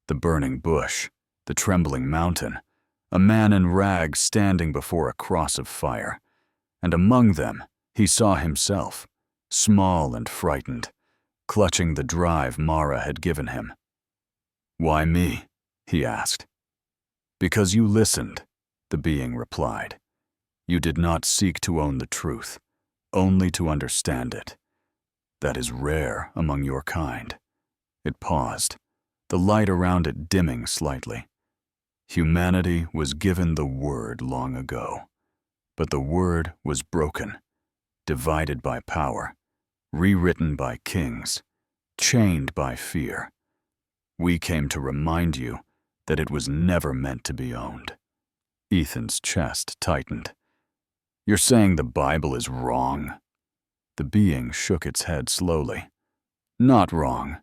the burning bush, the trembling mountain, a man in rags standing before a cross of fire, and among them he saw himself, small and frightened, clutching the drive Mara had given him. "Why me?" he asked. "Because you listened," the being replied. "You did not seek to own the truth, only to understand it. That is rare among your kind." It paused, the light around it dimming slightly. Humanity was given the word long ago, but the word was broken, divided by power, rewritten by kings, chained by fear. We came to remind you that it was never meant to be owned. Ethan's chest tightened. "You're saying the Bible is wrong?" The being shook its head slowly. "Not wrong.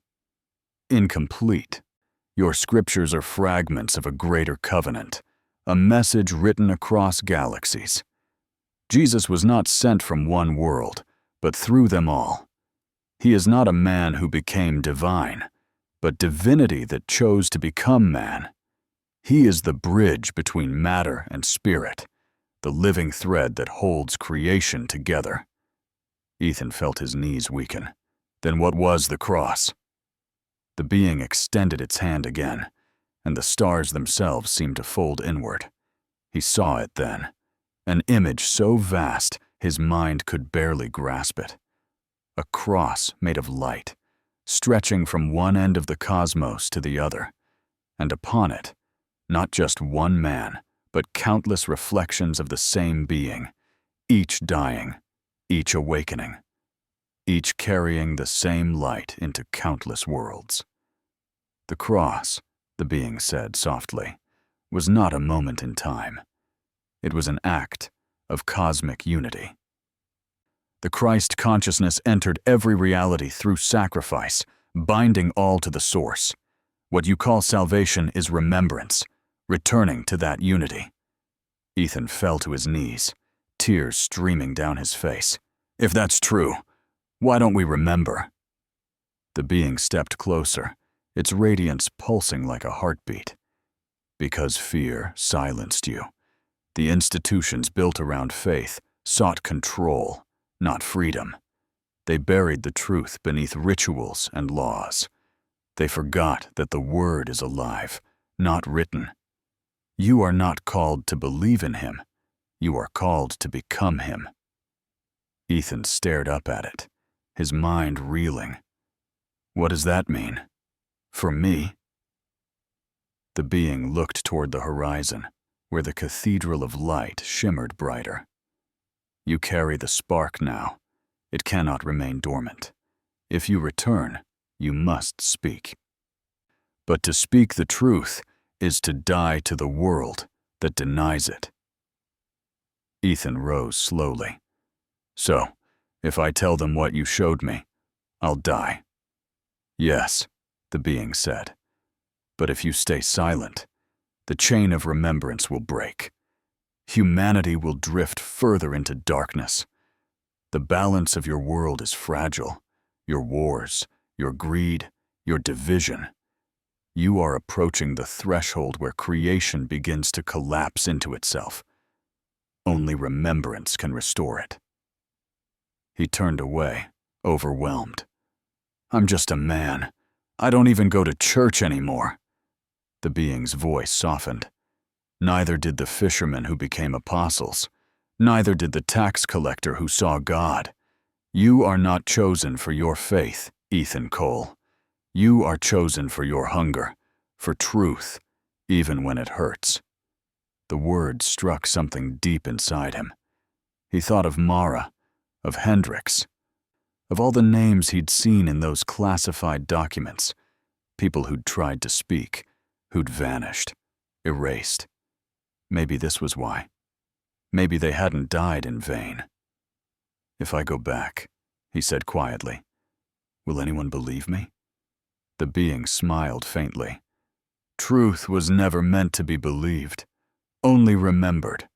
Incomplete. Your scriptures are fragments of a greater covenant, a message written across galaxies. Jesus was not sent from one world, but through them all. He is not a man who became divine, but divinity that chose to become man. He is the bridge between matter and spirit, the living thread that holds creation together." Ethan felt his knees weaken. "Then what was the cross?" The being extended its hand again, and the stars themselves seemed to fold inward. He saw it then, an image so vast his mind could barely grasp it. A cross made of light, stretching from one end of the cosmos to the other, and upon it, not just one man, but countless reflections of the same being, each dying, each awakening, each carrying the same light into countless worlds. The cross, the being said softly, was not a moment in time. It was an act of cosmic unity. The Christ consciousness entered every reality through sacrifice, binding all to the source. What you call salvation is remembrance, returning to that unity. Ethan fell to his knees, tears streaming down his face. "If that's true, why don't we remember?" The being stepped closer, its radiance pulsing like a heartbeat. "Because fear silenced you. The institutions built around faith sought control, not freedom. They buried the truth beneath rituals and laws. They forgot that the word is alive, not written. You are not called to believe in him. You are called to become him." Ethan stared up at it, his mind reeling. "What does that mean? For me?" The being looked toward the horizon, where the cathedral of light shimmered brighter. "You carry the spark now. It cannot remain dormant. If you return, you must speak. But to speak the truth is to die to the world that denies it." Ethan rose slowly. "So, If I tell them what you showed me, I'll die. Yes, the being said. But if you stay silent, the chain of remembrance will break. Humanity will drift further into darkness. The balance of your world is fragile. Your wars, your greed, your division. You are approaching the threshold where creation begins to collapse into itself. Only remembrance can restore it. He turned away, overwhelmed. I'm just a man. I don't even go to church anymore. The being's voice softened. Neither did the fishermen who became apostles. Neither did the tax collector who saw God. You are not chosen for your faith, Ethan Cole. You are chosen for your hunger, for truth, even when it hurts. The words struck something deep inside him. He thought of Mara, of Hendricks, of all the names he'd seen in those classified documents, people who'd tried to speak, who'd vanished, erased. Maybe this was why. Maybe they hadn't died in vain. If I go back, he said quietly, will anyone believe me? The being smiled faintly. Truth was never meant to be believed, only remembered.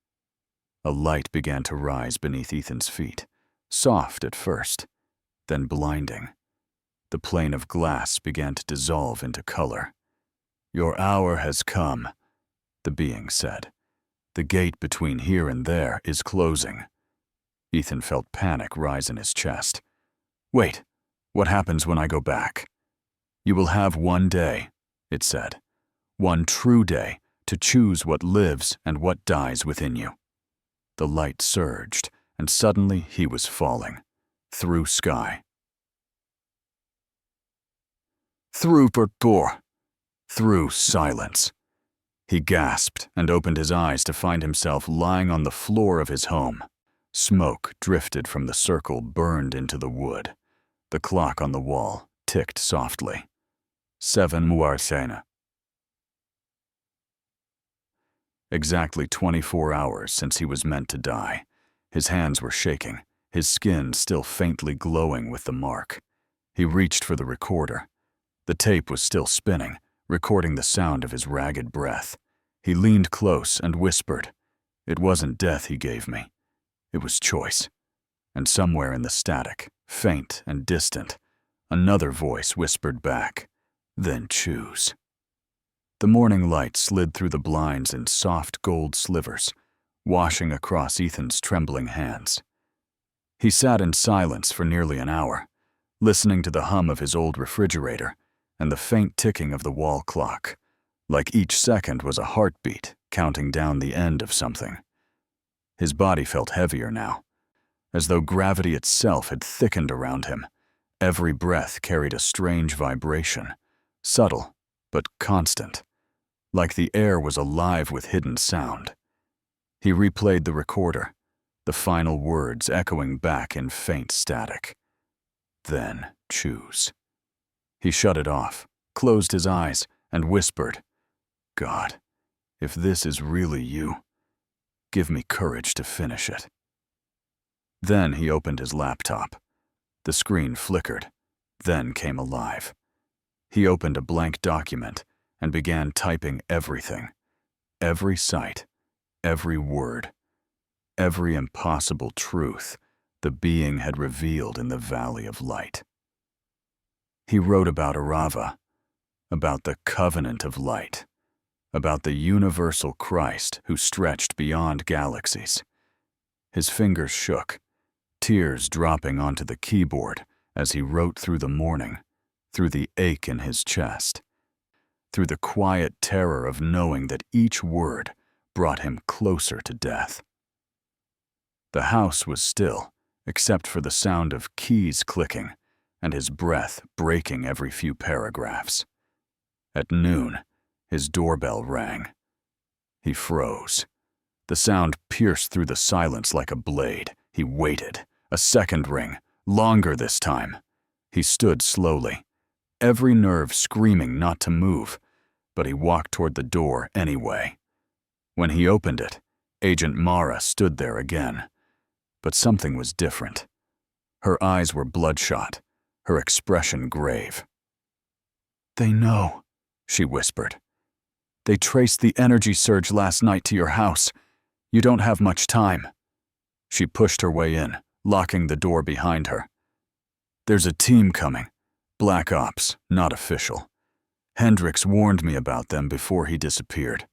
A light began to rise beneath Ethan's feet, soft at first, then blinding. The plane of glass began to dissolve into color. Your hour has come, the being said. The gate between here and there is closing. Ethan felt panic rise in his chest. Wait, what happens when I go back? You will have one day, it said, one true day to choose what lives and what dies within you. The light surged, and suddenly he was falling, through sky. Through door, through silence. He gasped and opened his eyes to find himself lying on the floor of his home. Smoke drifted from the circle burned into the wood. The clock on the wall ticked softly. 7 Muarsena. Exactly 24 hours since he was meant to die. His hands were shaking, his skin still faintly glowing with the mark. He reached for the recorder. The tape was still spinning, recording the sound of his ragged breath. He leaned close and whispered, "It wasn't death he gave me. It was choice." And somewhere in the static, faint and distant, another voice whispered back, "Then choose." The morning light slid through the blinds in soft gold slivers, washing across Ethan's trembling hands. He sat in silence for nearly an hour, listening to the hum of his old refrigerator and the faint ticking of the wall clock, like each second was a heartbeat counting down the end of something. His body felt heavier now, as though gravity itself had thickened around him. Every breath carried a strange vibration, subtle but constant, like the air was alive with hidden sound. He replayed the recorder, the final words echoing back in faint static. Then choose. He shut it off, closed his eyes, and whispered, "God, if this is really you, give me courage to finish it." Then he opened his laptop. The screen flickered, then came alive. He opened a blank document and began typing everything, every sight, every word, every impossible truth the being had revealed in the Valley of Light. He wrote about Arava, about the covenant of light, about the universal Christ who stretched beyond galaxies. His fingers shook, tears dropping onto the keyboard as he wrote through the morning, through the ache in his chest, through the quiet terror of knowing that each word brought him closer to death. The house was still, except for the sound of keys clicking and his breath breaking every few paragraphs. At noon, his doorbell rang. He froze. The sound pierced through the silence like a blade. He waited. A second ring, longer this time. He stood slowly, every nerve screaming not to move, but he walked toward the door anyway. When he opened it, Agent Mara stood there again. But something was different. Her eyes were bloodshot, her expression grave. "They know," she whispered. "They traced the energy surge last night to your house. You don't have much time." She pushed her way in, locking the door behind her. "There's a team coming. Black Ops, not official. Hendricks warned me about them before he disappeared.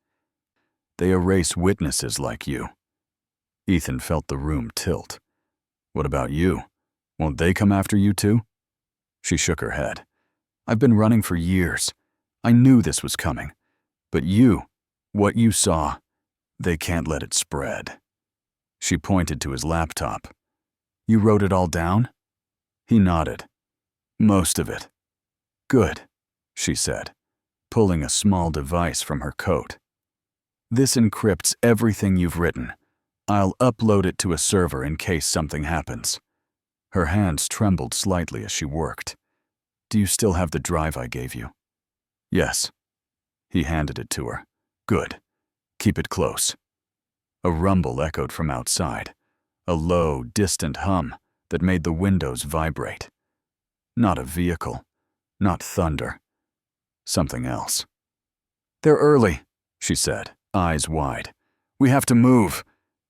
They erase witnesses like you." Ethan felt the room tilt. "What about you? Won't they come after you too?" She shook her head. "I've been running for years. I knew this was coming. But you, what you saw, they can't let it spread." She pointed to his laptop. "You wrote it all down?" He nodded. "Most of it." "Good," she said, pulling a small device from her coat. "This encrypts everything you've written. I'll upload it to a server in case something happens." Her hands trembled slightly as she worked. "Do you still have the drive I gave you?" "Yes." He handed it to her. "Good. Keep it close." A rumble echoed from outside, a low, distant hum that made the windows vibrate. Not a vehicle, not thunder. Something else. "They're early," she said, eyes wide. "We have to move."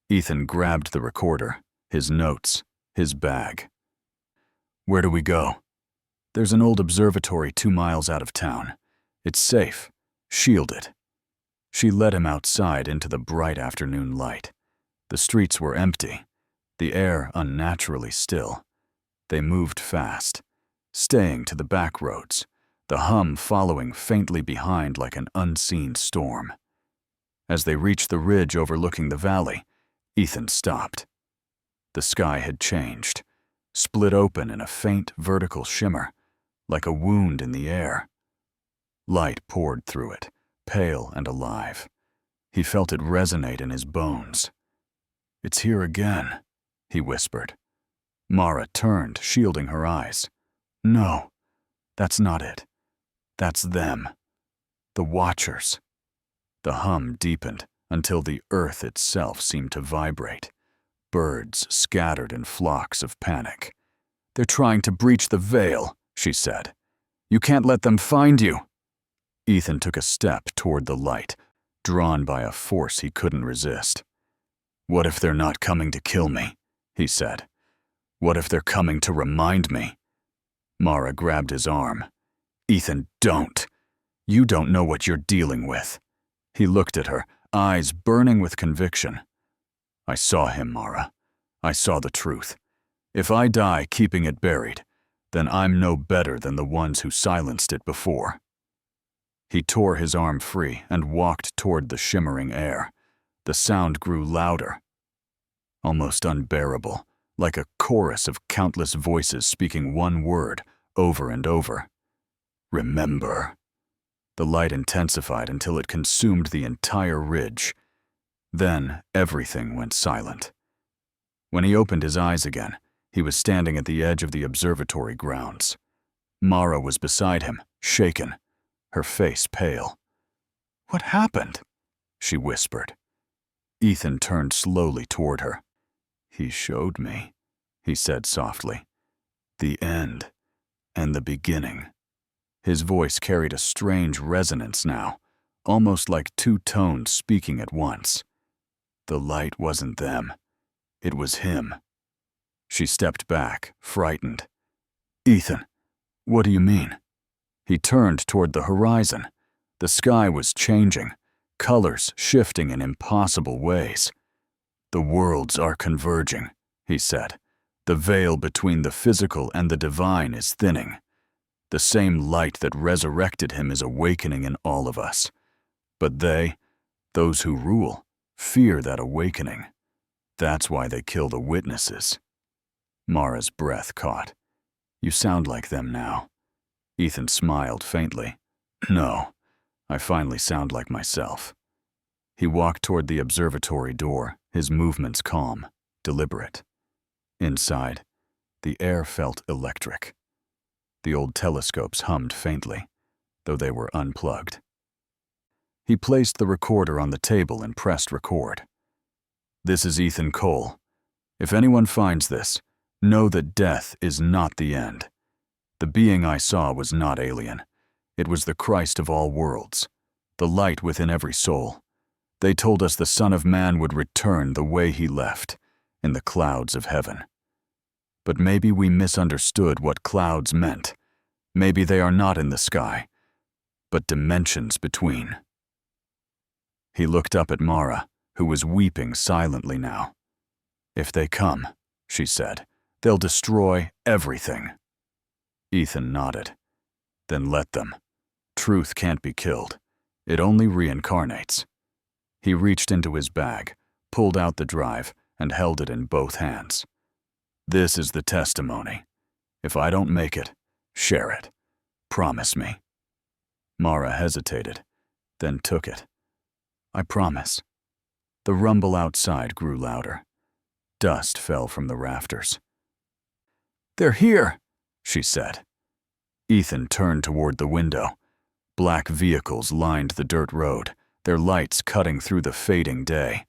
Ethan grabbed the recorder, his notes, his bag. "Where do we go?" "There's an old observatory 2 miles out of town. It's safe, shielded." She led him outside into the bright afternoon light. The streets were empty, the air unnaturally still. They moved fast, staying to the back roads, the hum following faintly behind like an unseen storm. As they reached the ridge overlooking the valley, Ethan stopped. The sky had changed, split open in a faint vertical shimmer, like a wound in the air. Light poured through it, pale and alive. He felt it resonate in his bones. "It's here again," he whispered. Mara turned, shielding her eyes. "No, that's not it. That's them. The Watchers." The hum deepened until the earth itself seemed to vibrate. Birds scattered in flocks of panic. "They're trying to breach the veil," she said. "You can't let them find you." Ethan took a step toward the light, drawn by a force he couldn't resist. "What if they're not coming to kill me?" he said. "What if they're coming to remind me?" Mara grabbed his arm. "Ethan, don't. You don't know what you're dealing with." He looked at her, eyes burning with conviction. "I saw him, Mara. I saw the truth. If I die keeping it buried, then I'm no better than the ones who silenced it before." He tore his arm free and walked toward the shimmering air. The sound grew louder, almost unbearable, like a chorus of countless voices speaking one word over and over. "Remember." The light intensified until it consumed the entire ridge. Then everything went silent. When he opened his eyes again, he was standing at the edge of the observatory grounds. Mara was beside him, shaken, her face pale. "What happened?" she whispered. Ethan turned slowly toward her. "He showed me," he said softly. "The end and the beginning." His voice carried a strange resonance now, almost like two tones speaking at once. The light wasn't them. It was him. She stepped back, frightened. "Ethan, what do you mean?" He turned toward the horizon. The sky was changing, colors shifting in impossible ways. "The worlds are converging," he said. "The veil between the physical and the divine is thinning. The same light that resurrected him is awakening in all of us. But they, those who rule, fear that awakening. That's why they kill the witnesses." Mara's breath caught. "You sound like them now." Ethan smiled faintly. "No, I finally sound like myself." He walked toward the observatory door, his movements calm, deliberate. Inside, the air felt electric. The old telescopes hummed faintly, though they were unplugged. He placed the recorder on the table and pressed record. "This is Ethan Cole. If anyone finds this, Know that death is not the end. The being I saw was not alien. It was the Christ of all worlds, the light within every soul. They told us the Son of Man would return the way he left, in the clouds of heaven. But maybe we misunderstood what clouds meant. Maybe they are not in the sky, but dimensions between. He looked up at Mara, who was weeping silently now. "If they come," she said, "they'll destroy everything." Ethan nodded. "Then let them. Truth can't be killed. It only reincarnates." He reached into his bag, pulled out the drive, and held it in both hands. "This is the testimony. If I don't make it, share it. Promise me." Mara hesitated, then took it. "I promise." The rumble outside grew louder. Dust fell from the rafters. "They're here," she said. Ethan turned toward the window. Black vehicles lined the dirt road, their lights cutting through the fading day.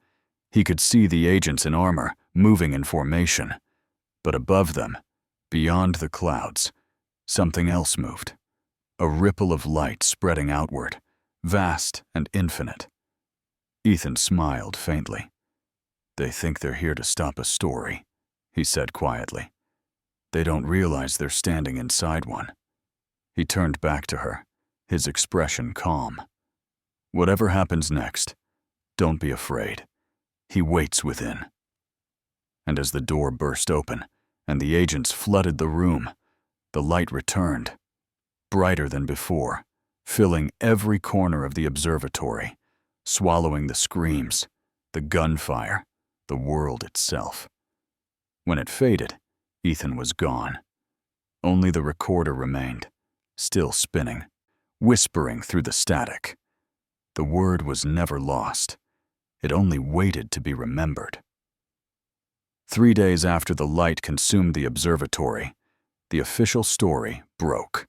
He could see the agents in armor, moving in formation. But above them, beyond the clouds, something else moved. A ripple of light spreading outward, vast and infinite. Ethan smiled faintly. "They think they're here to stop a story," he said quietly. "They don't realize they're standing inside one." He turned back to her, his expression calm. "Whatever happens next, don't be afraid. He waits within." And as the door burst open and the agents flooded the room, the light returned, brighter than before, filling every corner of the observatory, swallowing the screams, the gunfire, the world itself. When it faded, Ethan was gone. Only the recorder remained, still spinning, whispering through the static. The word was never lost. It only waited to be remembered. 3 days after the light consumed the observatory, the official story broke.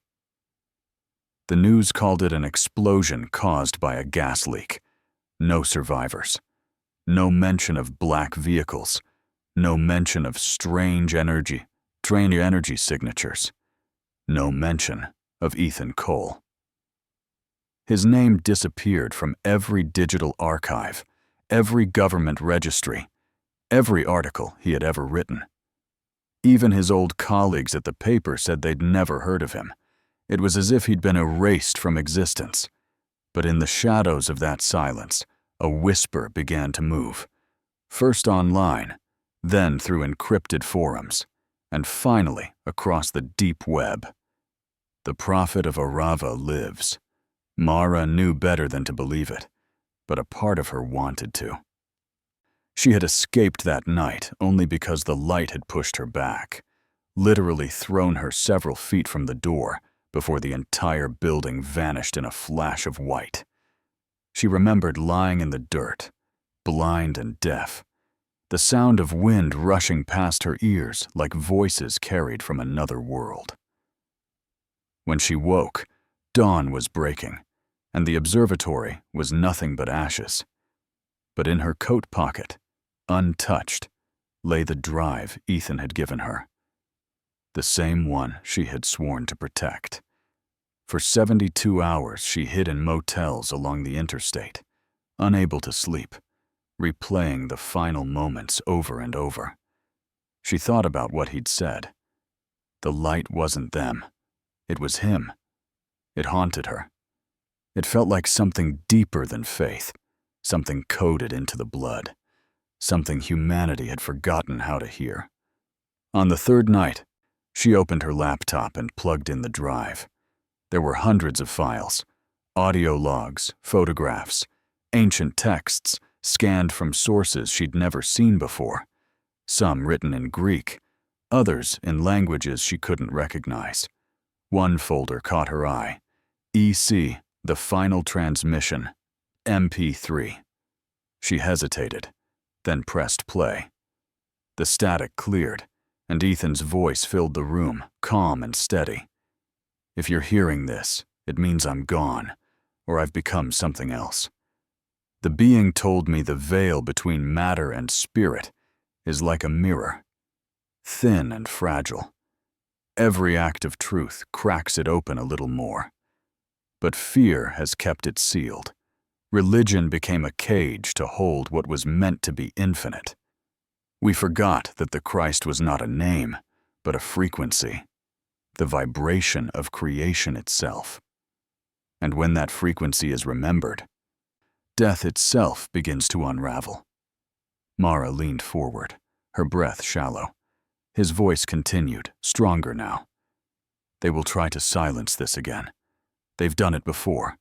The news called it an explosion caused by a gas leak. No survivors. No mention of black vehicles. No mention of strange energy signatures. No mention of Ethan Cole. His name disappeared from every digital archive, every government registry, every article he had ever written. Even his old colleagues at the paper said they'd never heard of him. It was as if he'd been erased from existence. But in the shadows of that silence, a whisper began to move. First online, then through encrypted forums, and finally across the deep web. The prophet of Arava lives. Mara knew better than to believe it, but a part of her wanted to. She had escaped that night only because the light had pushed her back, literally thrown her several feet from the door before the entire building vanished in a flash of white. She remembered lying in the dirt, blind and deaf, the sound of wind rushing past her ears like voices carried from another world. When she woke, dawn was breaking, and the observatory was nothing but ashes. But in her coat pocket, untouched, lay the drive Ethan had given her. The same one she had sworn to protect. For 72 hours she hid in motels along the interstate, unable to sleep, replaying the final moments over and over. She thought about what he'd said. The light wasn't them. It was him. It haunted her. It felt like something deeper than faith, something coded into the blood, something humanity had forgotten how to hear. On the third night, she opened her laptop and plugged in the drive. There were hundreds of files, audio logs, photographs, ancient texts scanned from sources she'd never seen before, some written in Greek, others in languages she couldn't recognize. One folder caught her eye, EC, the final transmission, MP3. She hesitated, then pressed play. The static cleared, and Ethan's voice filled the room, calm and steady. "If you're hearing this, it means I'm gone, or I've become something else. The being told me the veil between matter and spirit is like a mirror. thin and fragile. Every act of truth cracks it open a little more. But fear has kept it sealed. Religion became a cage to hold what was meant to be infinite. We forgot that the Christ was not a name, but a frequency, the vibration of creation itself. And when that frequency is remembered, death itself begins to unravel. Mara leaned forward, her breath shallow. His voice continued, stronger now. They will try to silence this again. They've done it before.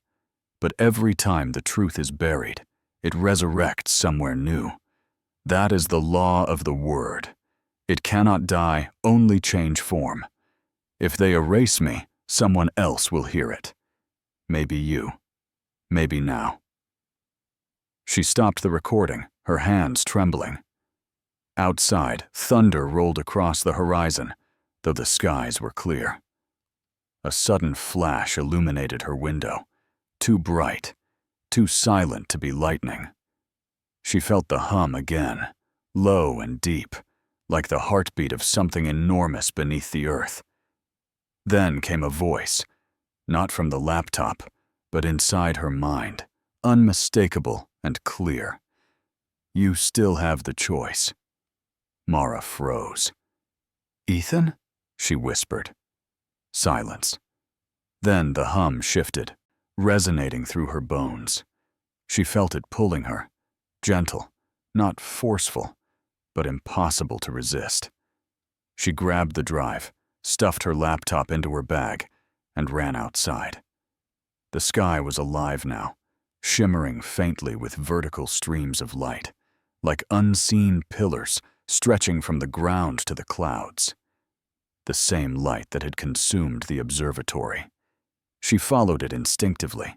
But every time the truth is buried, it resurrects somewhere new. That is the law of the word. It cannot die, only change form. If they erase me, someone else will hear it. Maybe you. Maybe now. She stopped the recording, her hands trembling. Outside, thunder rolled across the horizon, though the skies were clear. A sudden flash illuminated her window, too bright, too silent to be lightning. She felt the hum again, low and deep, like the heartbeat of something enormous beneath the earth. Then came a voice, not from the laptop, but inside her mind, unmistakable and clear. You still have the choice. Mara froze. Ethan? She whispered. Silence. Then the hum shifted, resonating through her bones. She felt it pulling her, gentle, not forceful, but impossible to resist. She grabbed the drive, stuffed her laptop into her bag, and ran outside. The sky was alive now, shimmering faintly with vertical streams of light, like unseen pillars stretching from the ground to the clouds. The same light that had consumed the observatory. She followed it instinctively,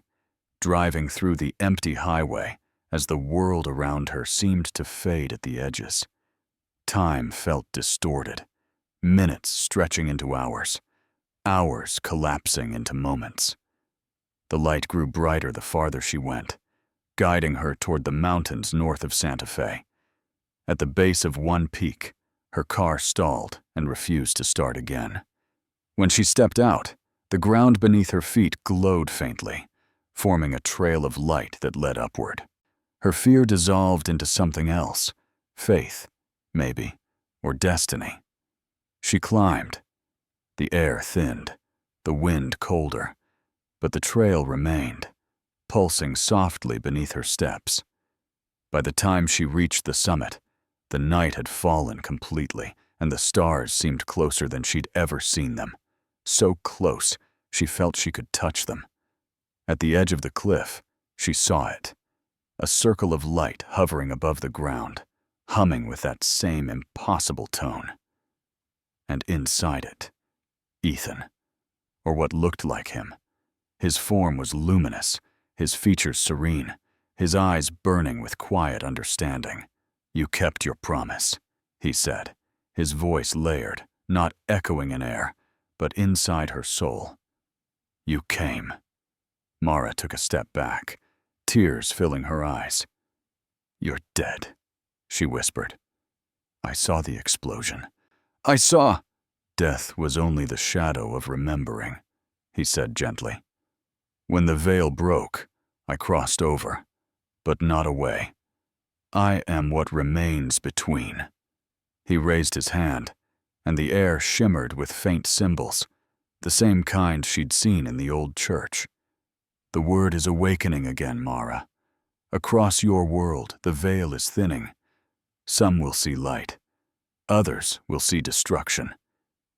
driving through the empty highway as the world around her seemed to fade at the edges. Time felt distorted, minutes stretching into hours, hours collapsing into moments. The light grew brighter the farther she went, guiding her toward the mountains north of Santa Fe. At the base of one peak, her car stalled and refused to start again. When she stepped out, the ground beneath her feet glowed faintly, forming a trail of light that led upward. Her fear dissolved into something else, faith, maybe, or destiny. She climbed. The air thinned, the wind colder, but the trail remained, pulsing softly beneath her steps. By the time she reached the summit, the night had fallen completely, and the stars seemed closer than she'd ever seen them. So close, she felt she could touch them. At the edge of the cliff, she saw it. A circle of light hovering above the ground, humming with that same impossible tone. And inside it, Ethan, or what looked like him. His form was luminous, his features serene, his eyes burning with quiet understanding. You kept your promise, he said, his voice layered, not echoing in air, but inside her soul. You came. Mara took a step back, tears filling her eyes. You're dead, she whispered. I saw the explosion. I saw. Death was only the shadow of remembering, he said gently. When the veil broke, I crossed over, but not away. I am what remains between. He raised his hand, and the air shimmered with faint symbols, the same kind she'd seen in the old church. The word is awakening again, Mara. Across your world, the veil is thinning. Some will see light. Others will see destruction.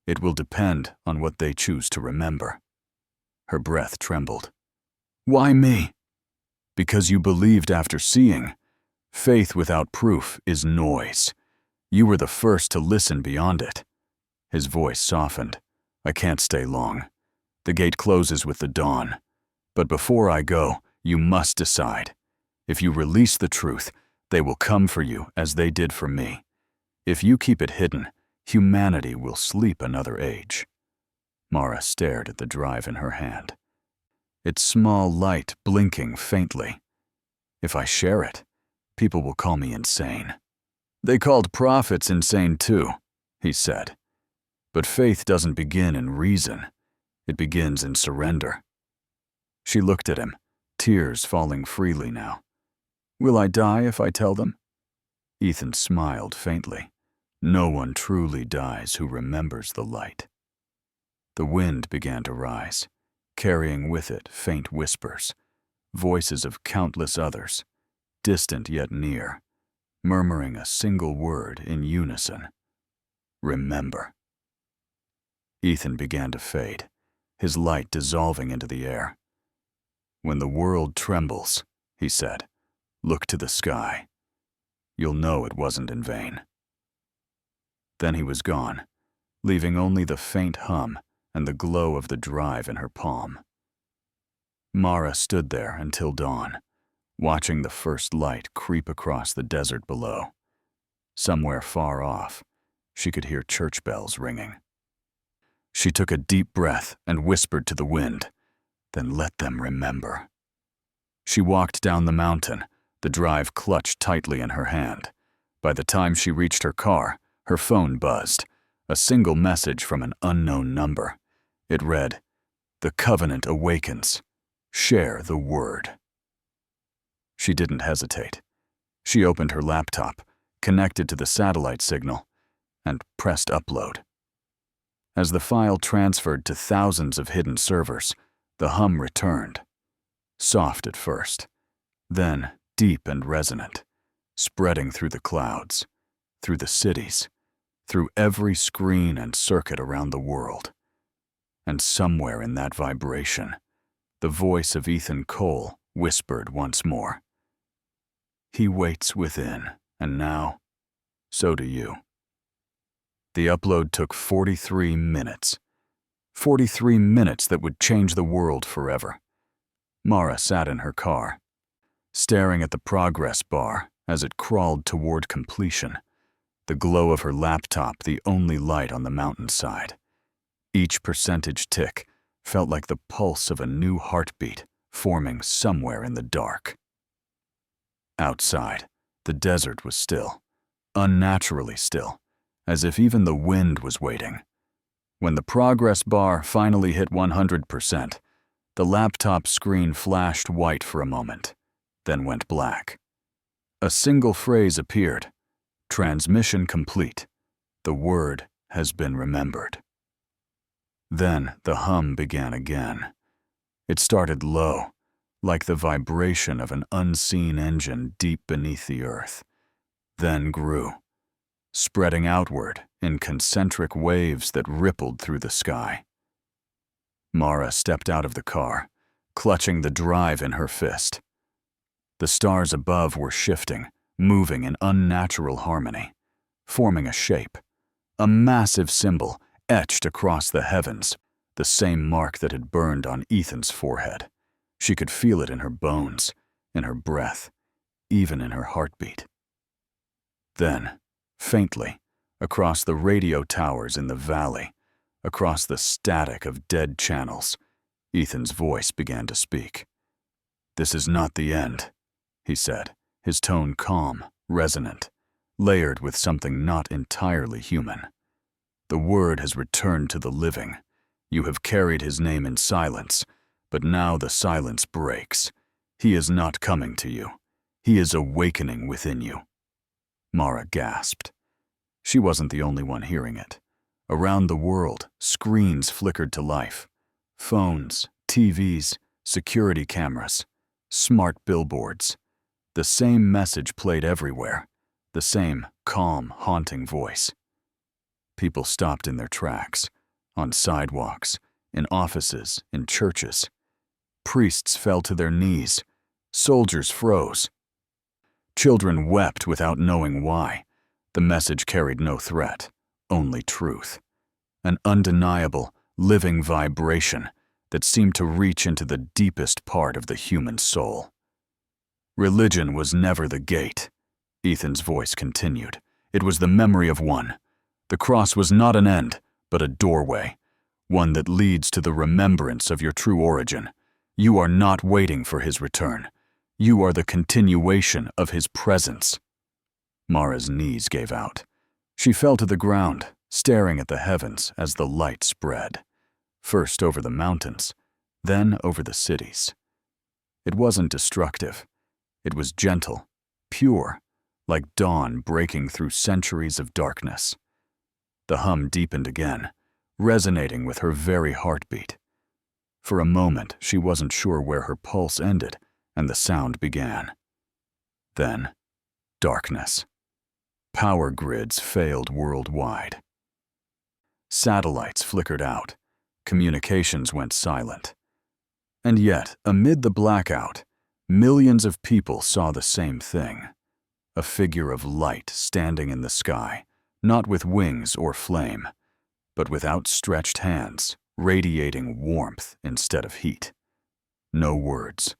It will depend on what they choose to remember. Her breath trembled. Why me? Because you believed after seeing. Faith without proof is noise. You were the first to listen beyond it. His voice softened. I can't stay long. The gate closes with the dawn. But before I go, you must decide. If you release the truth, they will come for you as they did for me. If you keep it hidden, humanity will sleep another age. Mara stared at the drive in her hand, its small light blinking faintly. If I share it, people will call me insane. They called prophets insane too, he said. "But faith doesn't begin in reason. It begins in surrender." She looked at him, tears falling freely now. "Will I die if I tell them?" Ethan smiled faintly. "No one truly dies who remembers the light." The wind began to rise, carrying with it faint whispers, voices of countless others, distant yet near, murmuring a single word in unison: "Remember." Ethan began to fade, his light dissolving into the air. "When the world trembles," he said, "look to the sky. You'll know it wasn't in vain." Then he was gone, leaving only the faint hum and the glow of the drive in her palm. Mara stood there until dawn, watching the first light creep across the desert below. Somewhere far off, she could hear church bells ringing. She took a deep breath and whispered to the wind, "Then let them remember." She walked down the mountain, the drive clutched tightly in her hand. By the time she reached her car, her phone buzzed, a single message from an unknown number. It read, "The Covenant awakens. Share the word." She didn't hesitate. She opened her laptop, connected to the satellite signal, and pressed upload. As the file transferred to thousands of hidden servers, the hum returned. Soft at first, then deep and resonant, spreading through the clouds, through the cities, through every screen and circuit around the world. And somewhere in that vibration, the voice of Ethan Cole whispered once more, "He waits within, and now, so do you." The upload took 43 minutes. 43 minutes that would change the world forever. Mara sat in her car, staring at the progress bar as it crawled toward completion, the glow of her laptop the only light on the mountainside. Each percentage tick felt like the pulse of a new heartbeat forming somewhere in the dark. Outside, the desert was still, unnaturally still, as if even the wind was waiting. When the progress bar finally hit 100%, the laptop screen flashed white for a moment, then went black. A single phrase appeared: "Transmission complete. The word has been remembered." Then the hum began again. It started low, like the vibration of an unseen engine deep beneath the earth, then grew, spreading outward in concentric waves that rippled through the sky. Mara stepped out of the car, clutching the drive in her fist. The stars above were shifting, moving in unnatural harmony, forming a shape, a massive symbol etched across the heavens, the same mark that had burned on Ethan's forehead. She could feel it in her bones, in her breath, even in her heartbeat. Then, faintly, across the radio towers in the valley, across the static of dead channels, Ethan's voice began to speak. "This is not the end," he said, his tone calm, resonant, layered with something not entirely human. "The word has returned to the living. You have carried his name in silence, but now the silence breaks. He is not coming to you. He is awakening within you." Mara gasped. She wasn't the only one hearing it. Around the world, screens flickered to life. Phones, TVs, security cameras, smart billboards. The same message played everywhere, the same calm, haunting voice. People stopped in their tracks, on sidewalks, in offices, in churches. Priests fell to their knees. Soldiers froze. Children wept without knowing why. The message carried no threat, only truth. An undeniable, living vibration that seemed to reach into the deepest part of the human soul. "Religion was never the gate," Ethan's voice continued. "It was the memory of one. The cross was not an end, but a doorway, one that leads to the remembrance of your true origin. You are not waiting for his return. You are the continuation of his presence." Mara's knees gave out. She fell to the ground, staring at the heavens as the light spread, first over the mountains, then over the cities. It wasn't destructive. It was gentle, pure, like dawn breaking through centuries of darkness. The hum deepened again, resonating with her very heartbeat. For a moment, she wasn't sure where her pulse ended and the sound began. Then, darkness. Power grids failed worldwide. Satellites flickered out. Communications went silent. And yet, amid the blackout, millions of people saw the same thing. A figure of light standing in the sky, not with wings or flame, but with outstretched hands, radiating warmth instead of heat. No words,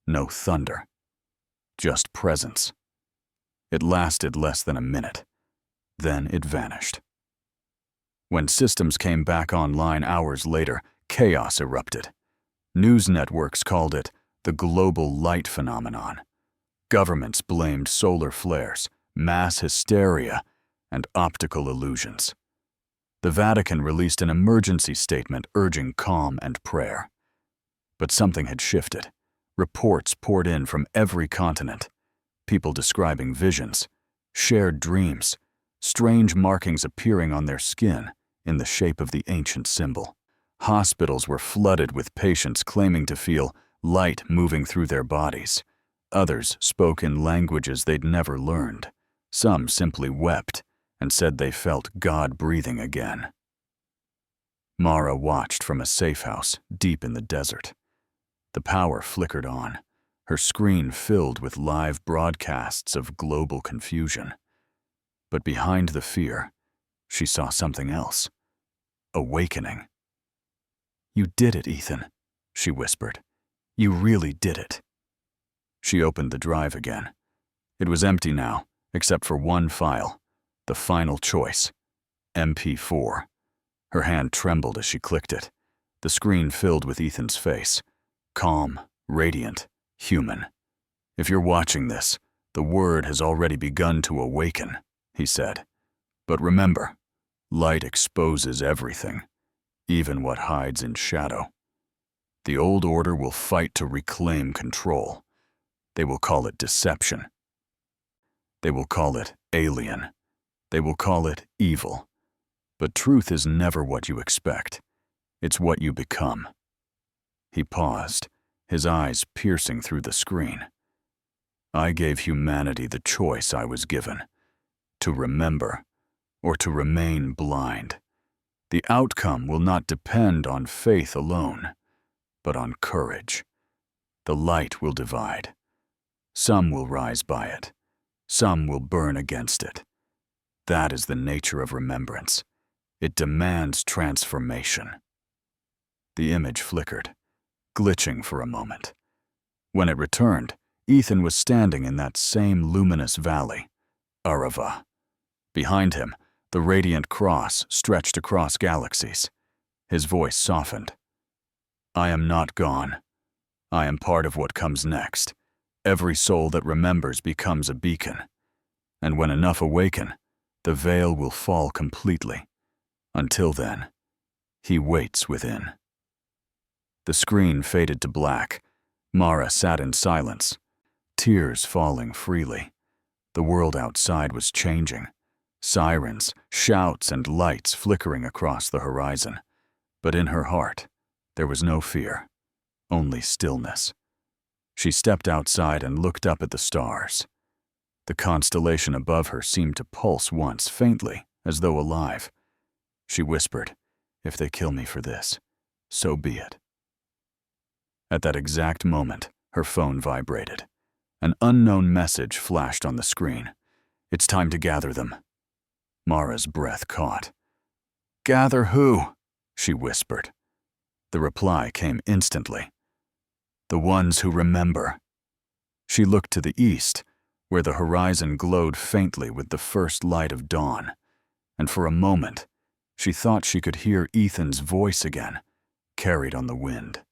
no thunder, just presence. It lasted less than a minute. Then it vanished. When systems came back online hours later, chaos erupted. News networks called it the global light phenomenon. Governments blamed solar flares, mass hysteria, and optical illusions. The Vatican released an emergency statement urging calm and prayer. But something had shifted. Reports poured in from every continent. People describing visions, shared dreams, strange markings appearing on their skin in the shape of the ancient symbol. Hospitals were flooded with patients claiming to feel light moving through their bodies. Others spoke in languages they'd never learned. Some simply wept and said they felt God breathing again. Mara watched from a safe house deep in the desert. The power flickered on, her screen filled with live broadcasts of global confusion. But behind the fear, she saw something else. Awakening. "You did it, Ethan," she whispered. "You really did it." She opened the drive again. It was empty now, except for one file, the final choice, MP4. Her hand trembled as she clicked it. The screen filled with Ethan's face, calm, radiant, human. "If you're watching this, the word has already begun to awaken," he said. "But remember, light exposes everything, even what hides in shadow. The old order will fight to reclaim control. They will call it deception. They will call it alien. They will call it evil. But truth is never what you expect. It's what you become." He paused, his eyes piercing through the screen. "I gave humanity the choice I was given, to remember or to remain blind. The outcome will not depend on faith alone, but on courage. The light will divide. Some will rise by it. Some will burn against it. That is the nature of remembrance. It demands transformation." The image flickered, glitching for a moment. When it returned, Ethan was standing in that same luminous valley, Arava. Behind him, the radiant cross stretched across galaxies. His voice softened. "I am not gone. I am part of what comes next. Every soul that remembers becomes a beacon. And when enough awaken, the veil will fall completely. Until then, he waits within." The screen faded to black. Mara sat in silence, tears falling freely. The world outside was changing. Sirens, shouts, and lights flickering across the horizon. But in her heart, there was no fear, only stillness. She stepped outside and looked up at the stars. The constellation above her seemed to pulse once, faintly, as though alive. She whispered, "If they kill me for this, so be it." At that exact moment, her phone vibrated. An unknown message flashed on the screen. "It's time to gather them." Mara's breath caught. "Gather who?" she whispered. The reply came instantly. "The ones who remember." She looked to the east, where the horizon glowed faintly with the first light of dawn, and for a moment, she thought she could hear Ethan's voice again, carried on the wind.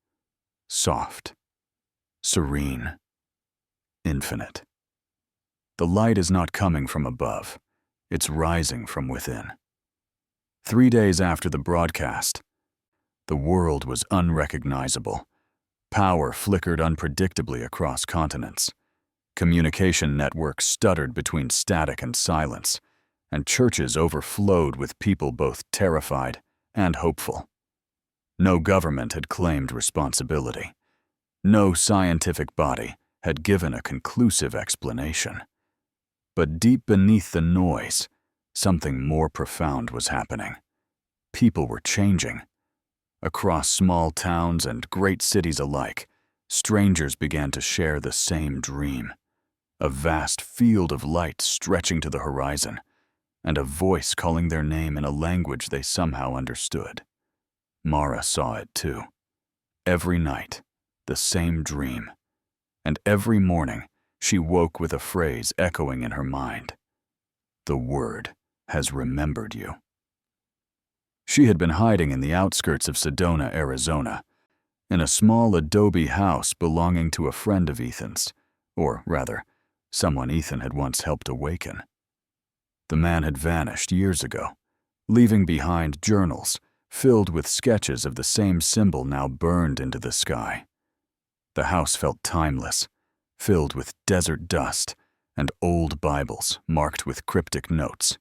Soft, serene, infinite. The light is not coming from above, it's rising from within. 3 days after the broadcast, the world was unrecognizable. Power flickered unpredictably across continents. Communication networks stuttered between static and silence, and churches overflowed with people both terrified and hopeful. No government had claimed responsibility. No scientific body had given a conclusive explanation. But deep beneath the noise, something more profound was happening. People were changing. Across small towns and great cities alike, strangers began to share the same dream. A vast field of light stretching to the horizon, and a voice calling their name in a language they somehow understood. Mara saw it too. Every night, the same dream. And every morning, she woke with a phrase echoing in her mind. The word has remembered you. She had been hiding in the outskirts of Sedona, Arizona, in a small adobe house belonging to a friend of Ethan's, or rather, someone Ethan had once helped awaken. The man had vanished years ago, leaving behind journals filled with sketches of the same symbol now burned into the sky. The house felt timeless, filled with desert dust and old Bibles marked with cryptic notes.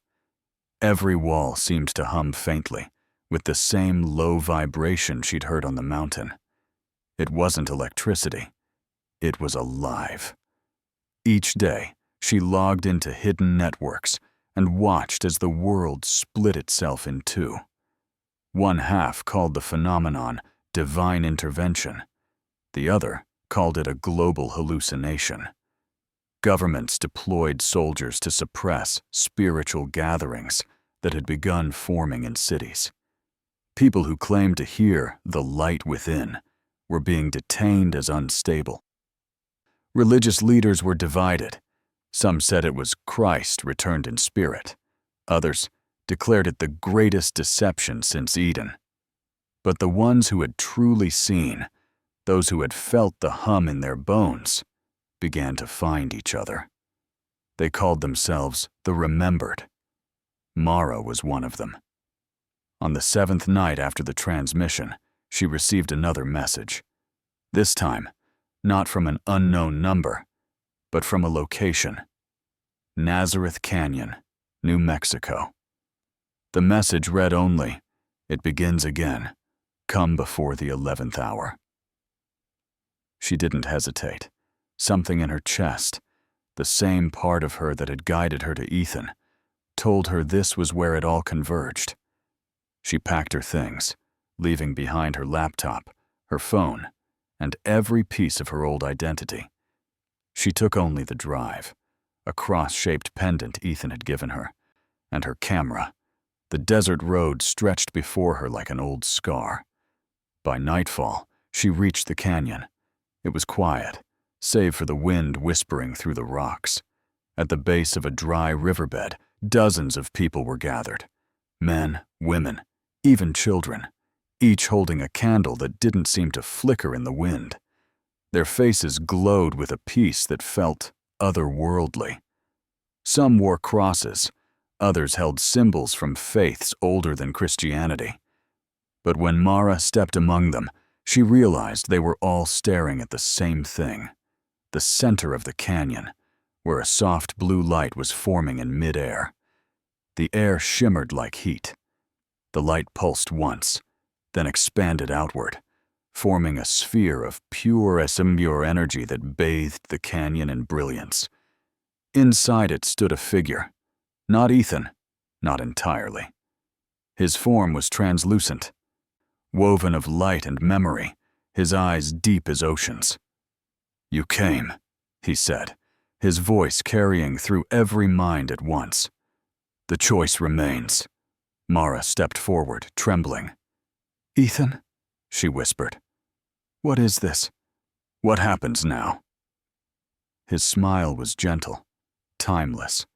Every wall seemed to hum faintly, with the same low vibration she'd heard on the mountain. It wasn't electricity. It was alive. Each day, she logged into hidden networks and watched as the world split itself in two. One half called the phenomenon divine intervention. The other called it a global hallucination. Governments deployed soldiers to suppress spiritual gatherings that had begun forming in cities. People who claimed to hear the light within were being detained as unstable. Religious leaders were divided. Some said it was Christ returned in spirit. Others declared it the greatest deception since Eden. But the ones who had truly seen, those who had felt the hum in their bones, began to find each other. They called themselves the Remembered. Mara was one of them. On the 7th night after the transmission, she received another message. This time, not from an unknown number, but from a location: Nazareth Canyon, New Mexico. The message read only, "It begins again. Come before the 11th hour." She didn't hesitate. Something in her chest, the same part of her that had guided her to Ethan, told her this was where it all converged. She packed her things, leaving behind her laptop, her phone, and every piece of her old identity. She took only the drive, a cross-shaped pendant Ethan had given her, and her camera. The desert road stretched before her like an old scar. By nightfall, she reached the canyon. It was quiet, save for the wind whispering through the rocks. At the base of a dry riverbed, dozens of people were gathered. Men, women, even children, each holding a candle that didn't seem to flicker in the wind. Their faces glowed with a peace that felt otherworldly. Some wore crosses, others held symbols from faiths older than Christianity. But when Mara stepped among them, she realized they were all staring at the same thing: the center of the canyon, where a soft blue light was forming in midair. The air shimmered like heat. The light pulsed once, then expanded outward, forming a sphere of pure energy that bathed the canyon in brilliance. Inside it stood a figure. Not Ethan, not entirely. His form was translucent, woven of light and memory, his eyes deep as oceans. "You came," he said, his voice carrying through every mind at once. "The choice remains." Mara stepped forward, trembling. "Ethan," she whispered. "What is this? What happens now?" His smile was gentle, timeless.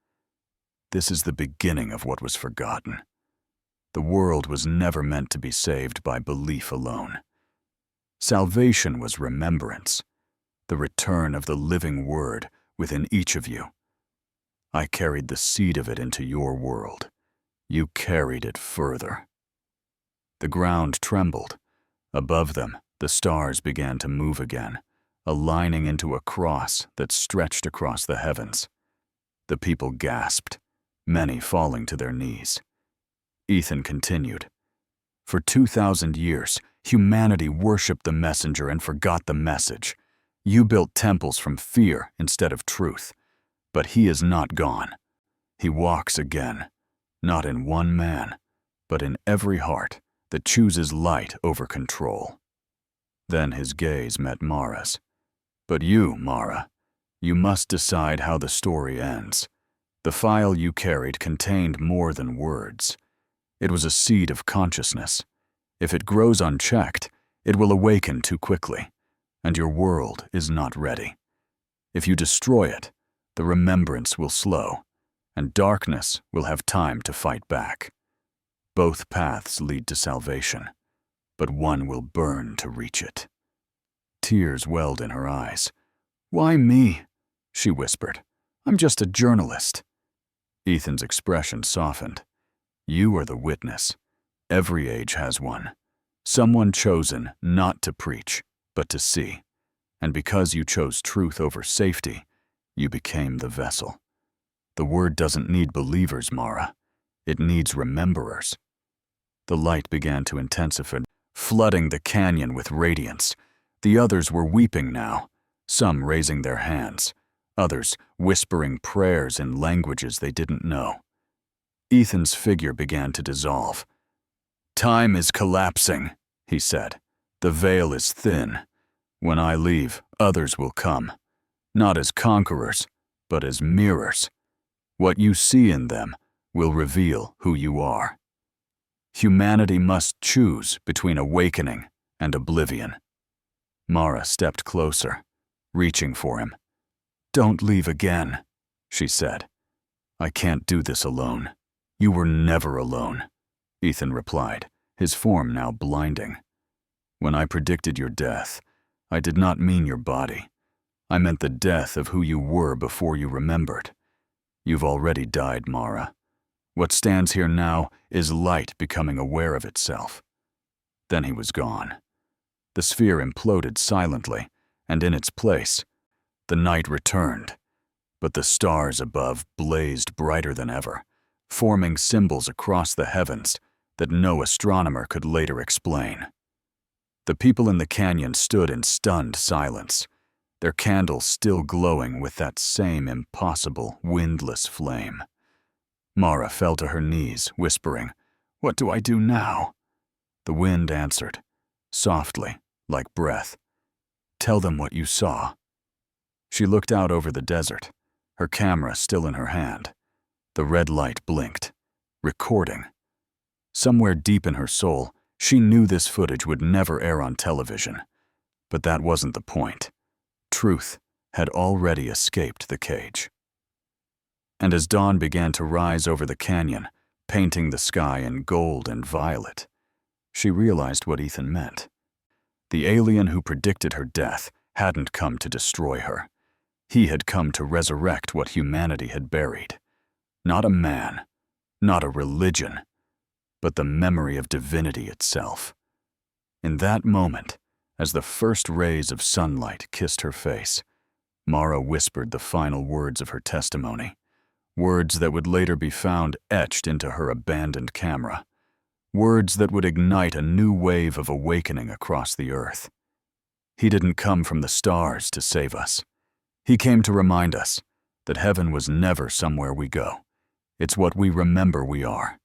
This is the beginning of what was forgotten. The world was never meant to be saved by belief alone. Salvation was remembrance, the return of the living word within each of you. I carried the seed of it into your world. You carried it further. The ground trembled. Above them, the stars began to move again, aligning into a cross that stretched across the heavens. The people gasped, many falling to their knees. Ethan continued. For 2,000 years, humanity worshipped the messenger and forgot the message. You built temples from fear instead of truth. But he is not gone. He walks again, not in one man, but in every heart that chooses light over control. Then his gaze met Mara's. But you, Mara, you must decide how the story ends. The file you carried contained more than words. It was a seed of consciousness. If it grows unchecked, it will awaken too quickly, and your world is not ready. If you destroy it, the remembrance will slow, and darkness will have time to fight back. Both paths lead to salvation, but one will burn to reach it. Tears welled in her eyes. "Why me?" she whispered. "I'm just a journalist." Ethan's expression softened. "You are the witness. Every age has one. Someone chosen not to preach, but to see. And because you chose truth over safety, you became the vessel. The word doesn't need believers, Mara. It needs rememberers." The light began to intensify, flooding the canyon with radiance. The others were weeping now, some raising their hands, others whispering prayers in languages they didn't know. Ethan's figure began to dissolve. "Time is collapsing," he said. "The veil is thin. When I leave, others will come, not as conquerors, but as mirrors. What you see in them will reveal who you are. Humanity must choose between awakening and oblivion." Mara stepped closer, reaching for him. "Don't leave again," she said. "I can't do this alone." "You were never alone," Ethan replied, his form now blinding. "When I predicted your death, I did not mean your body. I meant the death of who you were before you remembered. You've already died, Mara. What stands here now is light becoming aware of itself." Then he was gone. The sphere imploded silently, and in its place, the night returned. But the stars above blazed brighter than ever, forming symbols across the heavens that no astronomer could later explain. The people in the canyon stood in stunned silence, their candles still glowing with that same impossible, windless flame. Mara fell to her knees, whispering, "What do I do now?" The wind answered, softly, like breath. "Tell them what you saw." She looked out over the desert, her camera still in her hand. The red light blinked, recording. Somewhere deep in her soul, she knew this footage would never air on television. But that wasn't the point. Truth had already escaped the cage. And as dawn began to rise over the canyon, painting the sky in gold and violet, she realized what Ethan meant. The alien who predicted her death hadn't come to destroy her. He had come to resurrect what humanity had buried. Not a man, not a religion, but the memory of divinity itself. In that moment, as the first rays of sunlight kissed her face, Mara whispered the final words of her testimony, words that would later be found etched into her abandoned camera, words that would ignite a new wave of awakening across the earth. He didn't come from the stars to save us. He came to remind us that heaven was never somewhere we go. It's what we remember we are.